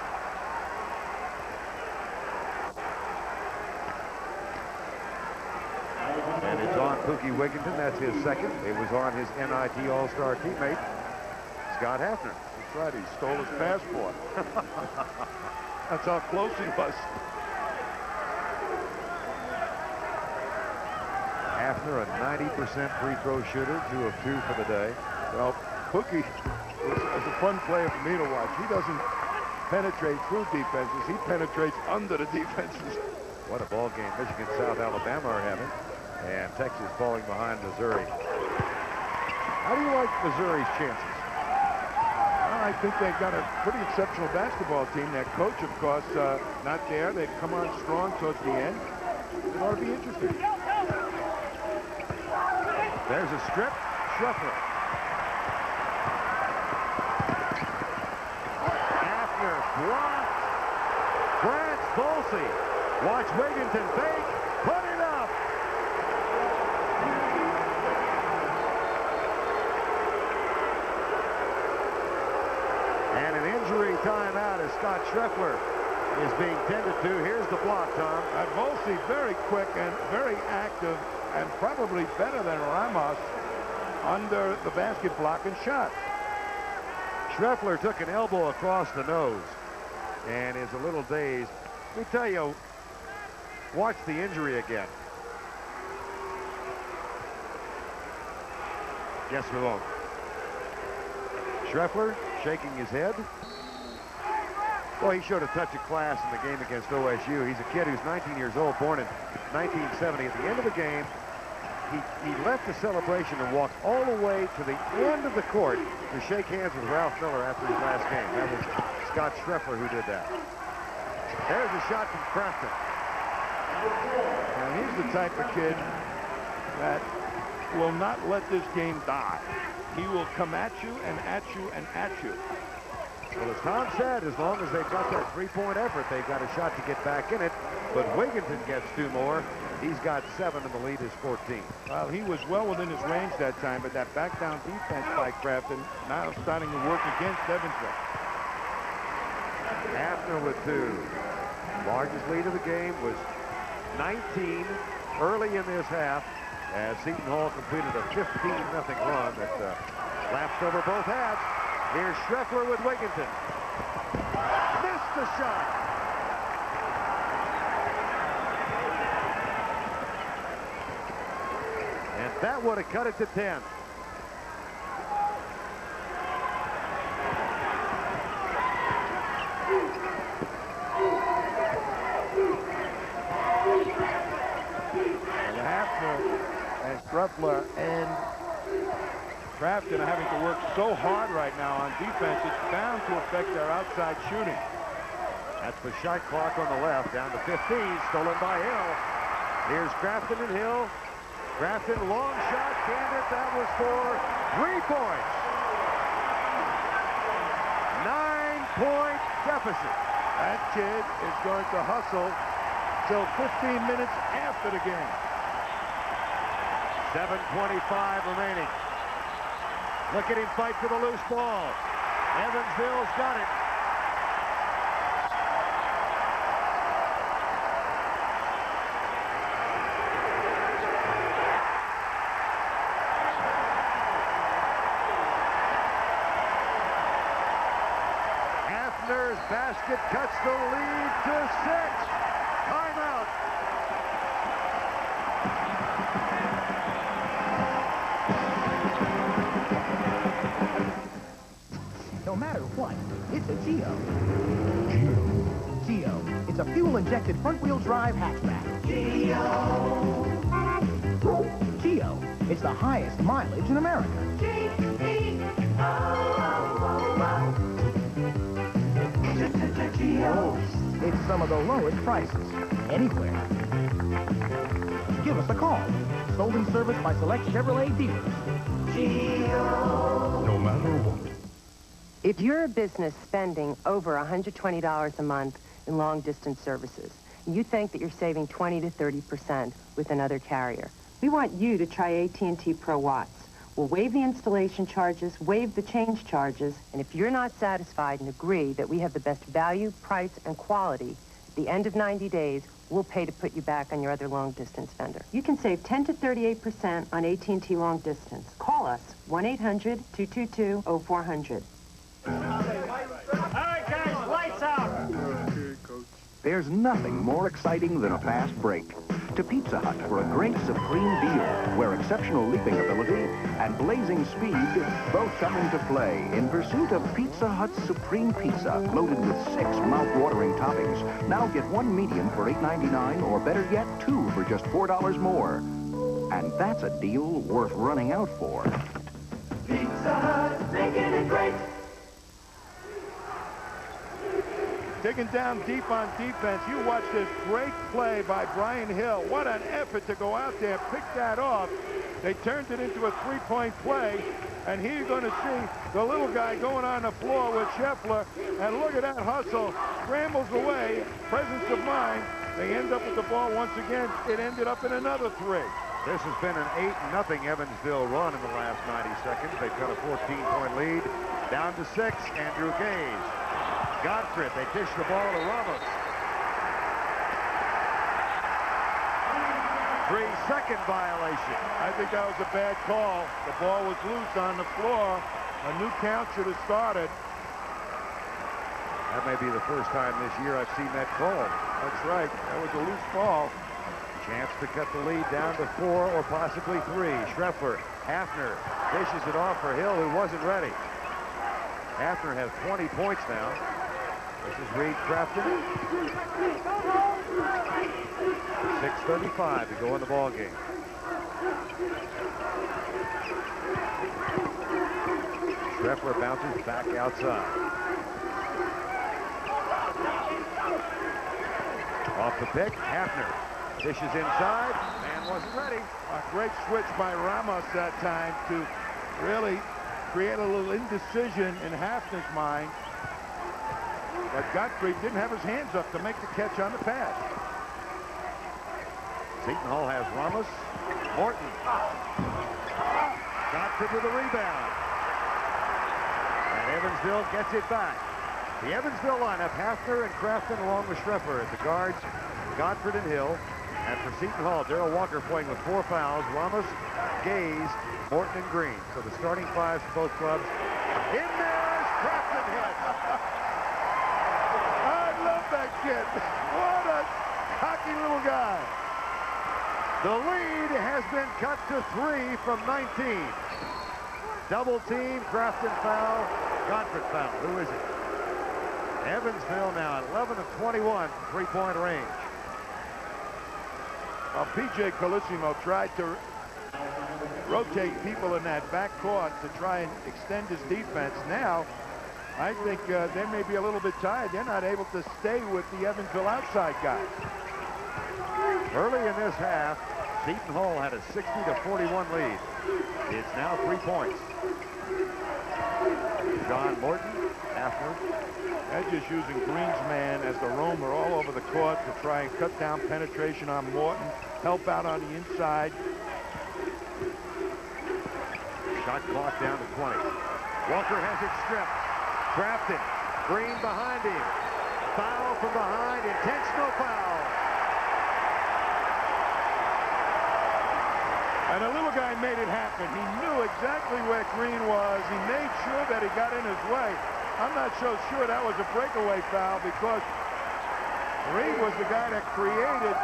And it's on Pookie Wigginton. That's his second. It was on his NIT All-Star teammate, Scott Hafner. That's right, he stole his passport. That's how close he was. Hafner, a 90% free throw shooter, 2 of 2 for the day. Well, Pookie is a fun player for me to watch. He doesn't penetrate through defenses. He penetrates under the defenses. What a ball game Michigan, South Alabama are having. And Texas falling behind Missouri. How do you like Missouri's chances? Well, I think they've got a pretty exceptional basketball team. Their coach, of course, not there. They've come on strong towards the end. It ought to be interesting. There's a strip. Schroeder. Hafner blocked. Grants Bolsey. Watch Wigginton fake. Put it up. And an injury timeout as Scott Schroeder is being tended to. Here's the block, Tom. Bolsey very quick and very active, and probably better than Ramos under the basket block and shot. Schroeder took an elbow across the nose and is a little dazed. Let me tell you, watch the injury again. Yes, we won't. Schroeder shaking his head. Well, he showed a touch of class in the game against OSU. He's a kid who's 19 years old, born in 1970. At the end of the game, he left the celebration and walked all the way to the end of the court to shake hands with Ralph Miller after his last game. That was Scott Schroeder who did that. There's a shot from Crafton. And he's the type of kid that will not let this game die. He will come at you and at you and at you. Well, as Tom said, as long as they've got that three-point effort, they've got a shot to get back in it. But Wigginton gets 2 more. He's got 7, and the lead is 14. Well, he was well within his range that time, but that back-down defense by Crafton now starting to work against Evansville. Hafner with 2. Largest lead of the game was 19 early in this half as Seton Hall completed a 15-0 run that lapsed over both halves. Here's Schroeder with Wigginton. Missed the shot. And that would have cut it to 10. And Hafner and Schroeder and Crafton are having to work so hard right now on defense, it's bound to affect their outside shooting. That's the shot clock on the left, down to 15, stolen by Hill. Here's Crafton and Hill. Crafton, long shot, canned it. That was for 3 points. 9-point deficit. That kid is going to hustle till 15 minutes after the game. 7:25 remaining. Look at him fight for the loose ball. Evansville's got it. Hafner's basket cuts the lead to 6. Timeout. No matter what, it's a Geo. Geo. It's a fuel-injected front-wheel drive hatchback. Geo. It's the highest mileage in America. It's some of the lowest prices anywhere. Give us a call. Sold and serviced by select Chevrolet dealers. No matter what. If you're a business spending over $120 a month in long-distance services, and you think that you're saving 20 to 30% with another carrier, we want you to try AT&T Pro Watts. We'll waive the installation charges, waive the change charges, and if you're not satisfied and agree that we have the best value, price, and quality, at the end of 90 days, we'll pay to put you back on your other long-distance vendor. You can save 10 to 38% on AT&T long distance. Call us, 1-800-222-0400. All right, guys, lights out. There's nothing more exciting than a fast break. To Pizza Hut for a great supreme deal where exceptional leaping ability and blazing speed both come into play in pursuit of Pizza Hut's Supreme Pizza, loaded with 6 mouth-watering toppings. Now get 1 medium for $8.99 or better yet, 2 for just $4 more. And that's a deal worth running out for. Pizza Hut, making it great. Digging down deep on defense. You watch this great play by Brian Hill. What an effort to go out there, pick that off. They turned it into a three-point play. And here you're going to see the little guy going on the floor with Scheffler. And look at that hustle. Scrambles away. Presence of mind. They end up with the ball once again. It ended up in another 3. This has been an 8-0 Evansville run in the last 90 seconds. They've got a 14-point lead. Down to 6, Andrew Gaze. Godfrey, they dish the ball to Ramos. 3-second violation. I think that was a bad call. The ball was loose on the floor. A new count should have started. That may be the first time this year I've seen that call. That's right. That was a loose ball. Chance to cut the lead down to 4 or possibly 3. Schreffler, Hafner dishes it off for Hill, who wasn't ready. Hafner has 20 points now. This is Reed Crafton. 6:35 to go in the ball game. Schreffler bounces back outside. Off the pick, Hafner dishes inside and wasn't ready. A great switch by Ramos that time to really create a little indecision in Hafner's mind. But Godfrey didn't have his hands up to make the catch on the pass. Seton Hall has Ramos. Morton. Godfrey with the rebound. And Evansville gets it back. The Evansville lineup, Hafner and Crafton along with Schreffler at the guards, Godfrey and Hill. And for Seton Hall, Darrell Walker playing with 4 fouls. Ramos, Gaze, Morton, and Green. So the starting 5s for both clubs. In there is Crafton hit. I love that kid. What a cocky little guy. The lead has been cut to 3 from 19. Double team, Crafton foul, Godfrey foul. Who is it? Evansville now at 11 of 21 from three-point range. Well, P.J. Colissimo tried to rotate people in that back court to try and extend his defense. Now, I think they may be a little bit tired. They're not able to stay with the Evansville outside guys. Early in this half, Seton Hall had a 60-41 lead. It's now 3 points. John Morton, Hafner. They're just using Green's man as the roamer all over the court to try and cut down penetration on Morton, help out on the inside. Shot clock down to 20. Walker has it stripped. Crafton, Green behind him. Foul from behind, intentional foul. And the little guy made it happen. He knew exactly where Green was. He made sure that he got in his way. I'm not so sure that was a breakaway foul because Green was the guy that created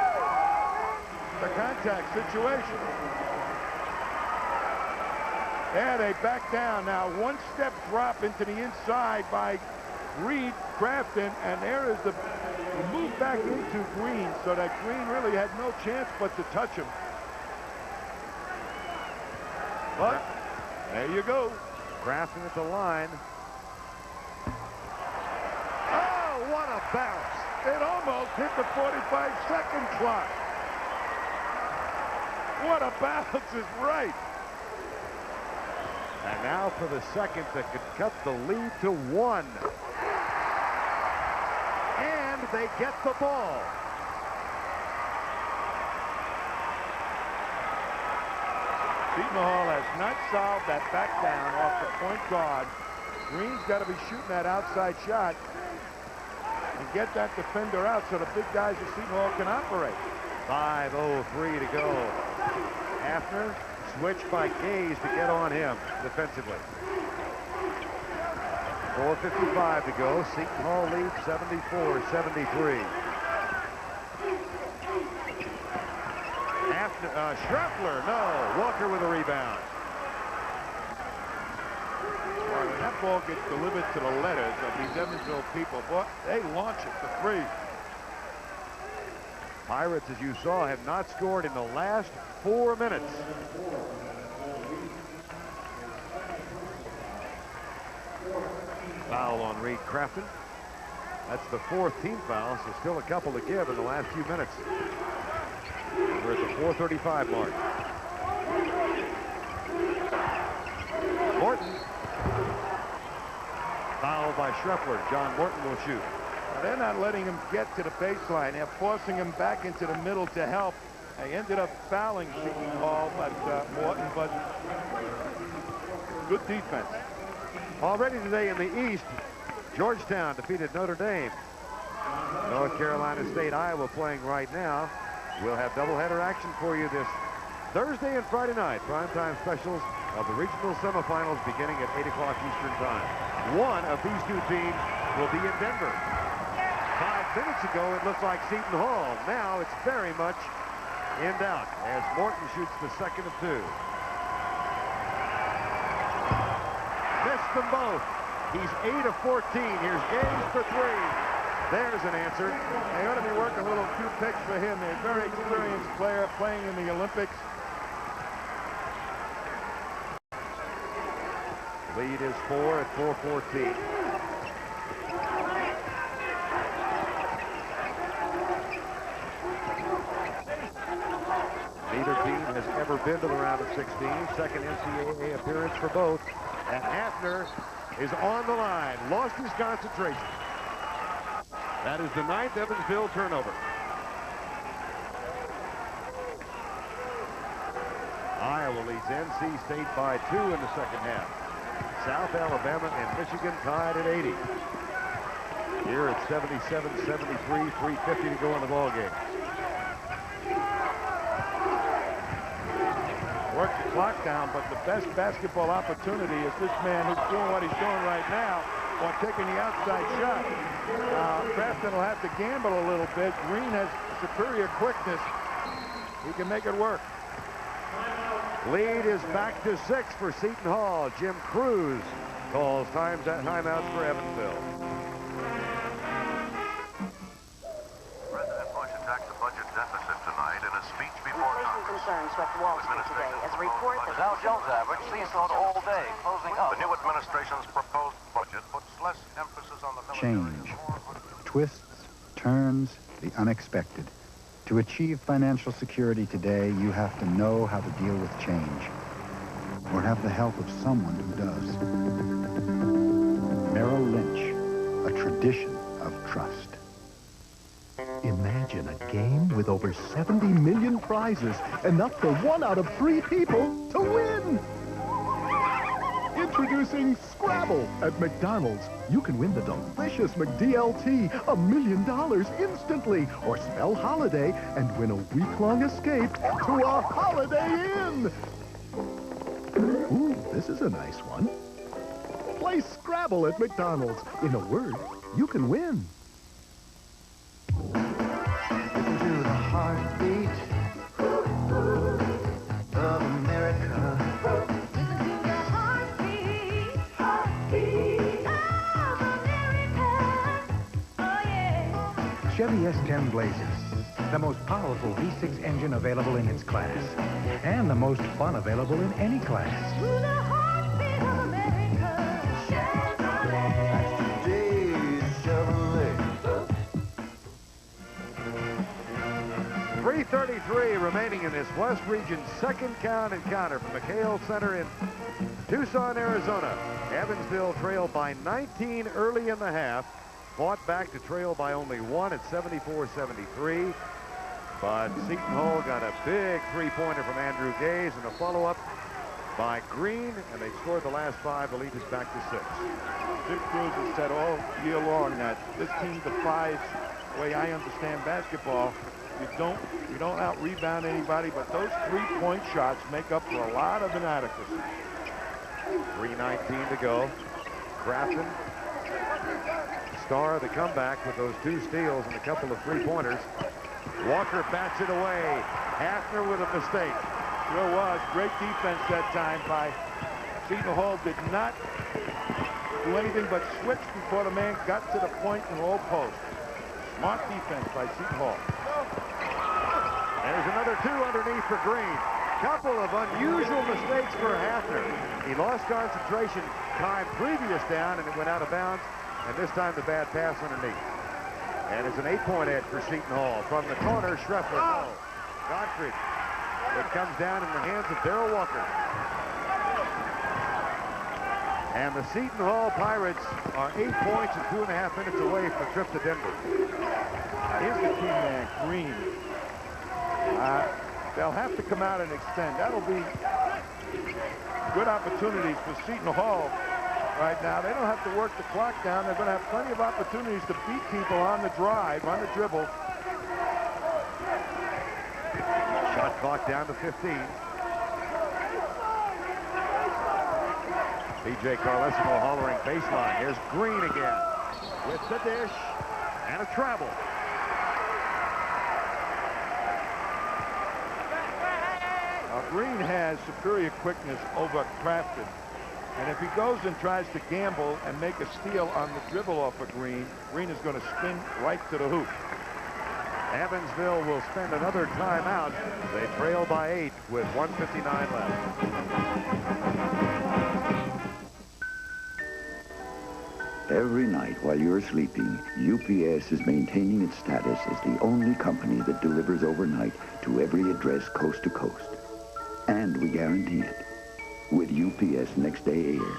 the contact situation. Yeah, they back down. Now, one-step drop into the inside by Reed, Crafton, and there is the move back into Green, so that Green really had no chance but to touch him. But there you go. Crafton at the line. Oh, what a bounce. It almost hit the 45-second clock. What a bounce is right. And now for the second that could cut the lead to 1. And they get the ball. Seton Hall has not solved that back down off the point guard. Green's got to be shooting that outside shot and get that defender out so the big guys at Seton Hall can operate. 5:03 to go. Hafner switched by Gaze to get on him defensively. 4:55 to go. Seton Hall leads 74-73. Schreffler, no. Walker with a rebound. Well, when that ball gets delivered to the letters of these Evansville people, boy, they launch it for free. Pirates, as you saw, have not scored in the last 4 minutes. Foul on Reed Crafton. That's the 4th team foul, so still a couple to give in the last few minutes. We're at the 4:35 mark. Morton. Foul by Schreffler. John Morton will shoot. Now, they're not letting him get to the baseline. They're forcing him back into the middle to help. They ended up fouling Seton Hall, Morton, but good defense. Already today in the East, Georgetown defeated Notre Dame. North Carolina State, Iowa playing right now. We'll have doubleheader action for you this Thursday and Friday night. Primetime specials of the regional semifinals beginning at 8 o'clock Eastern Time. One of these two teams will be in Denver. 5 minutes ago, it looked like Seton Hall. Now it's very much in doubt as Morton shoots the second of 2. Missed them both. He's 8 of 14. Here's Gaines for 3. There's an answer. They ought to be working a little few picks for him. They're a very experienced player playing in the Olympics. Lead is 4 at 4:14. Neither team has ever been to the round of 16. Second NCAA appearance for both. And Hafner is on the line. Lost his concentration. That is the 9th Evansville turnover. Iowa leads NC State by 2 in the second half. South Alabama and Michigan tied at 80. Here it's 77-73, 3:50 to go in the ball game. Work the clock down, but the best basketball opportunity is this man who's doing what he's doing right now while taking the outside shot. Crafton will have to gamble a little bit. Green has superior quickness. He can make it work. Lead is back to 6 for Seton Hall. Jim Cruz calls timeouts for Evansville. President Bush attacked the budget deficit tonight in a speech before Inflation concerns swept Wall Street today as a report The that Dow Jones average seesawed all day, closing up. The new administration's proposed budget puts less emphasis on the military. Change. Twists, turns, the unexpected. To achieve financial security today, you have to know how to deal with change, or have the help of someone who does. Merrill Lynch, a tradition of trust. Imagine a game with over 70 million prizes, enough for 1 out of 3 people to win! Introducing Scrabble at McDonald's. You can win the delicious McDLT, $1 million instantly, or spell holiday and win a week-long escape to a Holiday Inn. Ooh, this is a nice one. Play Scrabble at McDonald's. In a word, you can win. Listen to the heartbeat of America. Chevy S10 blazes, the most powerful V6 engine available in its class, and the most fun available in any class. 3:33 remaining in this West Region second count encounter from McHale Center in Tucson, Arizona. Evansville trailed by 19 early in the half. Fought back to trail by only 1 at 74-73. But Seton Hall got a big three-pointer from Andrew Gaze and a follow-up by Green, and they scored the last 5 to lead us back to 6. Dick Cruz has said all year long that this team defies, the way I understand basketball, you don't out-rebound anybody, but those three-point shots make up for a lot of inadequacy. 3:19 to go. Grafton, star of the comeback with those 2 steals and a couple of three-pointers. Walker bats it away. Hafner with a mistake. Sure was. Great defense that time by Seton Hall. Did not do anything but switch before the man got to the point in the low post. Smart defense by Seton Hall. There's another 2 underneath for Green. Couple of unusual mistakes for Hafner. He lost concentration time previous down, and it went out of bounds. And this time the bad pass underneath. And it's an 8-point edge for Seton Hall. From the corner, Schreffler. No. Godfrey. It comes down in the hands of Darrell Walker. And the Seton Hall Pirates are 8 points and 2.5 minutes away from a trip to Denver. Here's the key man, Green. They'll have to come out and extend. That'll be good opportunities for Seton Hall right now. They don't have to work the clock down. They're going to have plenty of opportunities to beat people on the drive, on the dribble. Shot clock down to 15. B.J. Carlesimo hollering baseline. Here's Green again with the dish and a travel. Green has superior quickness over Crafton. And if he goes and tries to gamble and make a steal on the dribble off of Green, Green is going to spin right to the hoop. Evansville will spend another timeout. They trail by 8 with 1:59 left. Every night while you're sleeping, UPS is maintaining its status as the only company that delivers overnight to every address coast to coast. And we guarantee it with UPS Next Day Air.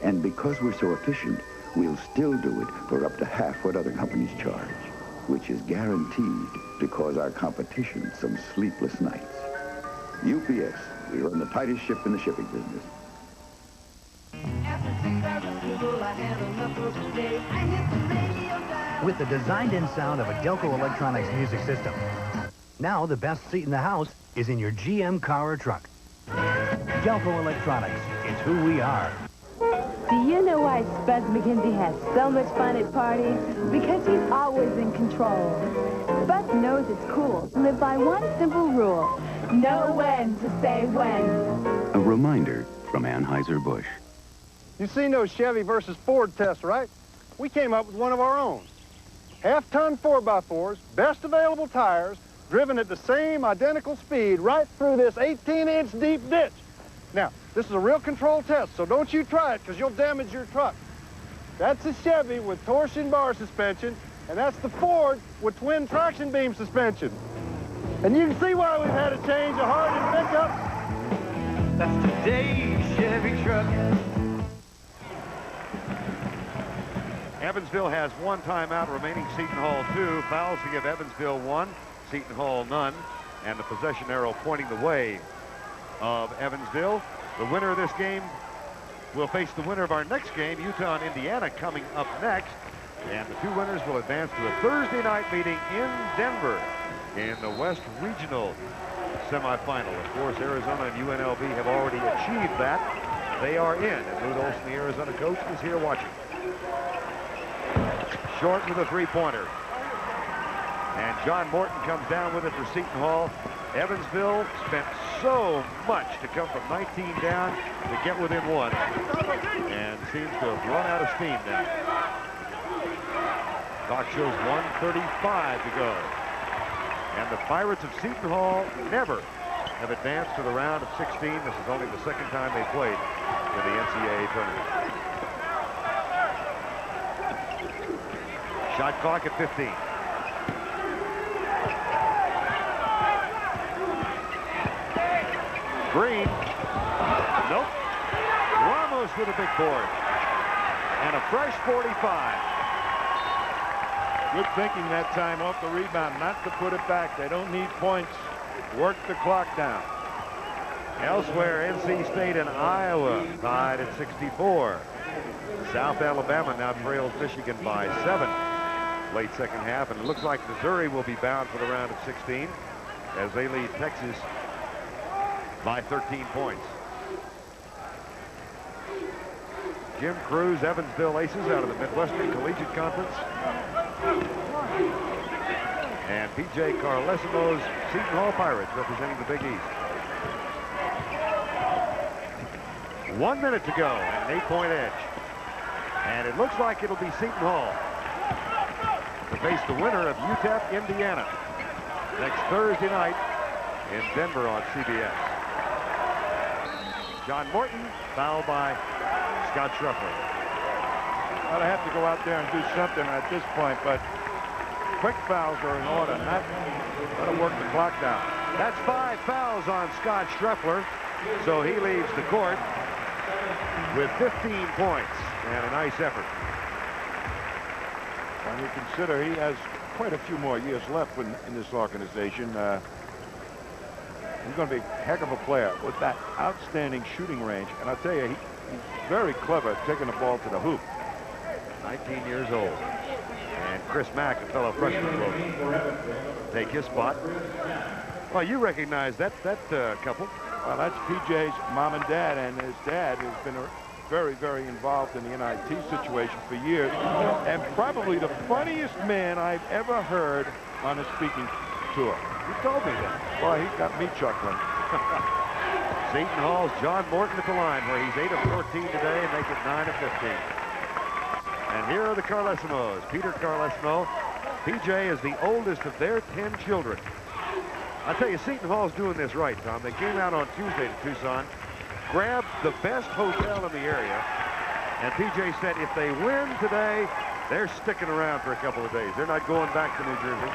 And because we're so efficient, we'll still do it for up to half what other companies charge, which is guaranteed because our competition some sleepless nights. UPS, we run the tightest ship in the shipping business. With the designed-in sound of a Delco Electronics music system. Now the best seat in the house is in your GM car or truck. Delco Electronics, it's who we are. Do you know why Spud McKenzie has so much fun at parties? Because he's always in control. Spud knows it's cool to live by one simple rule. Know when to say when. A reminder from Anheuser-Busch. You've seen those Chevy versus Ford tests, right? We came up with one of our own. Half-ton 4x4s, best available tires, driven at the same identical speed right through this 18-inch deep ditch. Now, this is a real controlled test, so don't you try it because you'll damage your truck. That's the Chevy with torsion bar suspension, and that's the Ford with twin traction beam suspension. And you can see why we've had to change a Hardin pickup. That's today's Chevy truck. Evansville has 1 timeout remaining. Seton Hall 2. Fouls to give Evansville 1. Seton Hall none. And the possession arrow pointing the way of Evansville. The winner of this game will face the winner of our next game, Utah and Indiana, coming up next. And the 2 winners will advance to a Thursday night meeting in Denver in the West Regional semifinal. Of course, Arizona and UNLV have already achieved that. They are in. And Lute Olson, the Arizona coach, is here watching. Short with a three-pointer. And John Morton comes down with it for Seton Hall. Evansville spent so much to come from 19 down to get within 1. And seems to have run out of steam now. Clock shows 1:35 to go. And the Pirates of Seton Hall never have advanced to the round of 16. This is only the second time they played in the NCAA tournament. Shot clock at 15. Green. Nope. Ramos with a big board. And a fresh 45. Good thinking that time off the rebound, not to put it back. They don't need points. Work the clock down. Elsewhere, NC State and Iowa tied at 64. South Alabama now trails Michigan by 7 late second half, and it looks like Missouri will be bound for the round of 16 as they lead Texas by 13 points. Jim Cruz, Evansville Aces out of the Midwestern Collegiate Conference. And P.J. Carlesimo's Seton Hall Pirates representing the Big East. 1 minute to go and an 8-point edge. And it looks like it'll be Seton Hall to face the winner of UTEP, Indiana, next Thursday night in Denver on CBS. John Morton, fouled by Scott Schruffler. Well, I have to go out there and do something at this point, but quick fouls are in order. That'll work the clock down. That's 5 fouls on Scott Schruffler, so he leaves the court with 15 points and a nice effort. When you consider he has quite a few more years left in this organization, he's going to be a heck of a player with that outstanding shooting range. And I'll tell you, he's very clever at taking the ball to the hoop. 19 years old. And Chris Mack, a fellow freshman, will take his spot. Well, you recognize that couple. Well, that's PJ's mom and dad, and his dad has been very, very involved in the NIT situation for years, and probably the funniest man I've ever heard on a speaking tour. You told me that. Boy, he got me chuckling. Seton Hall's John Morton at the line, where he's 8 of 14 today and make it 9 of 15. And here are the Carlesimos. Peter Carlesimo. PJ is the oldest of their 10 children. I tell you, Seton Hall's doing this right, Tom. They came out on Tuesday to Tucson, grabbed the best hotel in the area, and PJ said if they win today, they're sticking around for a couple of days. They're not going back to New Jersey.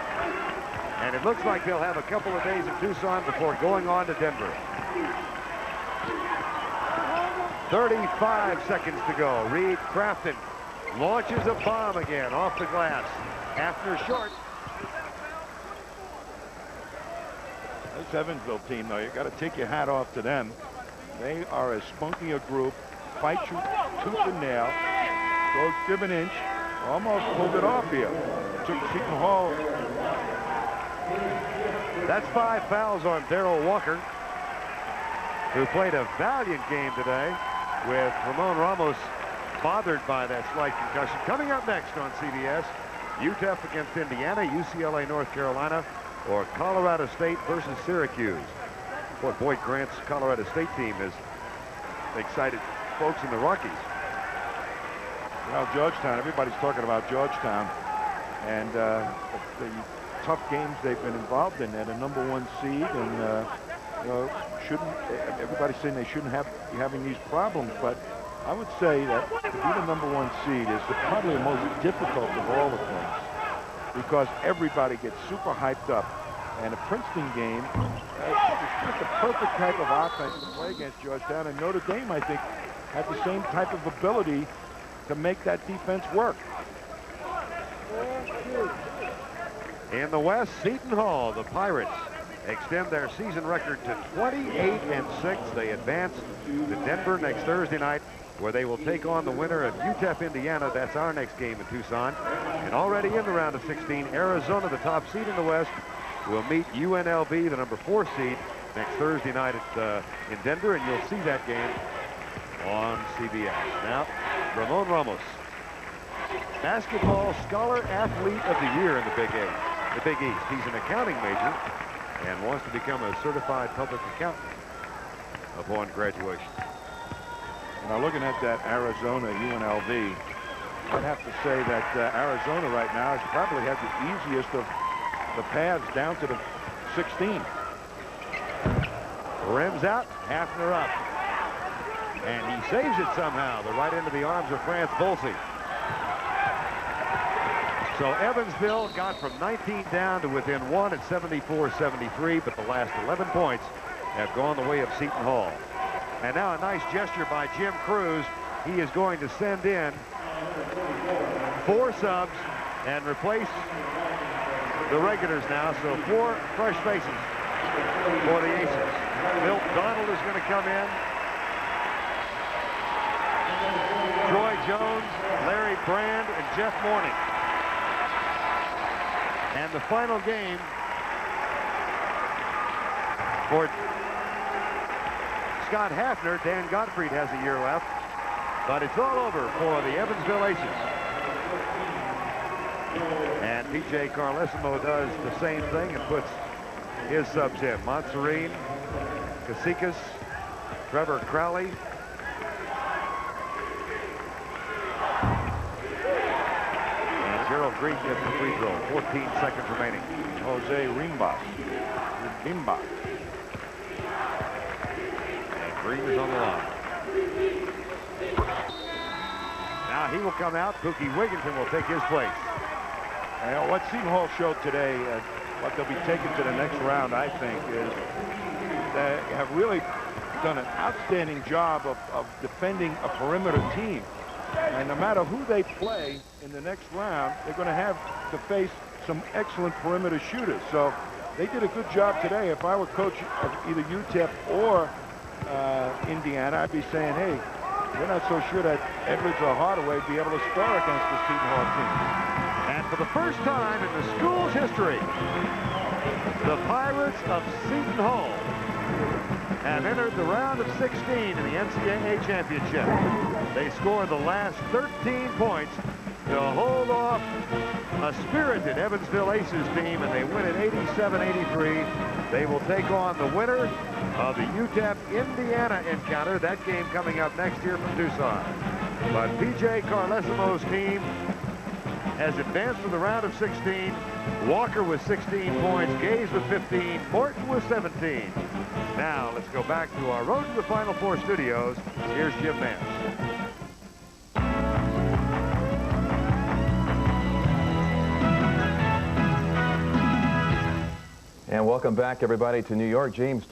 And it looks like they'll have a couple of days in Tucson before going on to Denver. 35 seconds to go. Reed Crafton launches a bomb again off the glass. Hafner short. This Evansville team, though, you got to take your hat off to them. They are as spunky a group. Fight you tooth and nail. Goes give an inch. Almost pulled it off here. Took Seton Hall. That's 5 fouls on Darrell Walker, who played a valiant game today, with Ramon Ramos bothered by that slight concussion. Coming up next on CBS, UTEP against Indiana, UCLA, North Carolina, or Colorado State versus Syracuse. Boy, Boyd Grant's Colorado State team has excited folks in the Rockies. Well, Georgetown, everybody's talking about Georgetown, and the tough games they've been involved in. They're the #1 seed, and you know, everybody's saying they shouldn't be having these problems, but I would say that to be the #1 seed is probably the most difficult of all the things, because everybody gets super hyped up. And a Princeton game, it's just the perfect type of offense to play against Georgetown, and Notre Dame, I think, had the same type of ability to make that defense work. In the West, Seton Hall, the Pirates, extend their season record to 28-6. They advance to Denver next Thursday night, where they will take on the winner of UTEP, Indiana. That's our next game in Tucson. And already in the round of 16, Arizona, the top seed in the West, will meet UNLV, the #4 seed, next Thursday night in Denver, and you'll see that game on CBS. Now, Ramon Ramos, basketball scholar athlete of the year in the Big East. He's an accounting major and wants to become a certified public accountant upon graduation. Now, looking at that Arizona UNLV, I'd have to say that Arizona right now has probably had the easiest of the paths down to the 16. Rims out, Hafner up. And he saves it somehow. The right into the arms of France Bolsey. So Evansville got from 19 down to within 1 at 74-73, but the last 11 points have gone the way of Seton Hall. And now a nice gesture by Jim Cruz. He is going to send in 4 subs and replace the regulars now. So 4 fresh faces for the Aces. Milt Donald is going to come in. Troy Jones, Larry Brand, and Jeff Morning. And the final game for Scott Hafner. Dan Gottfried has a year left, but it's all over for the Evansville Aces. And P.J. Carlesimo does the same thing and puts his subs in. Monserine, Casikas, Trevor Crowley. And Gerald Green gets the free throw. 14 seconds remaining. Jose Rimbas. And Green is on the line. Now he will come out. Pookie Wigginton will take his place. What Seton Hall showed today, what they'll be taking to the next round, I think, is they have really done an outstanding job of defending a perimeter team. And no matter who they play in the next round, they're going to have to face some excellent perimeter shooters. So they did a good job today. If I were coach of either UTEP or Indiana, I'd be saying, hey, we're not so sure that Edwards or Hardaway would be able to score against the Seton Hall team. And for the first time in the school's history, the Pirates of Seton Hall have entered the round of 16 in the NCAA championship. They scored the last 13 points to hold off a spirited Evansville Aces team, and they win at 87-83. They will take on the winner of the UTEP-Indiana encounter. That game coming up next year from Tucson. But P.J. Carlesimo's team has advanced to the round of 16. Walker with 16 points, Gaze with 15, Morton with 17. Now let's go back to our Road to the Final Four studios. Here's Jim Nance. And welcome back, everybody, to New York. James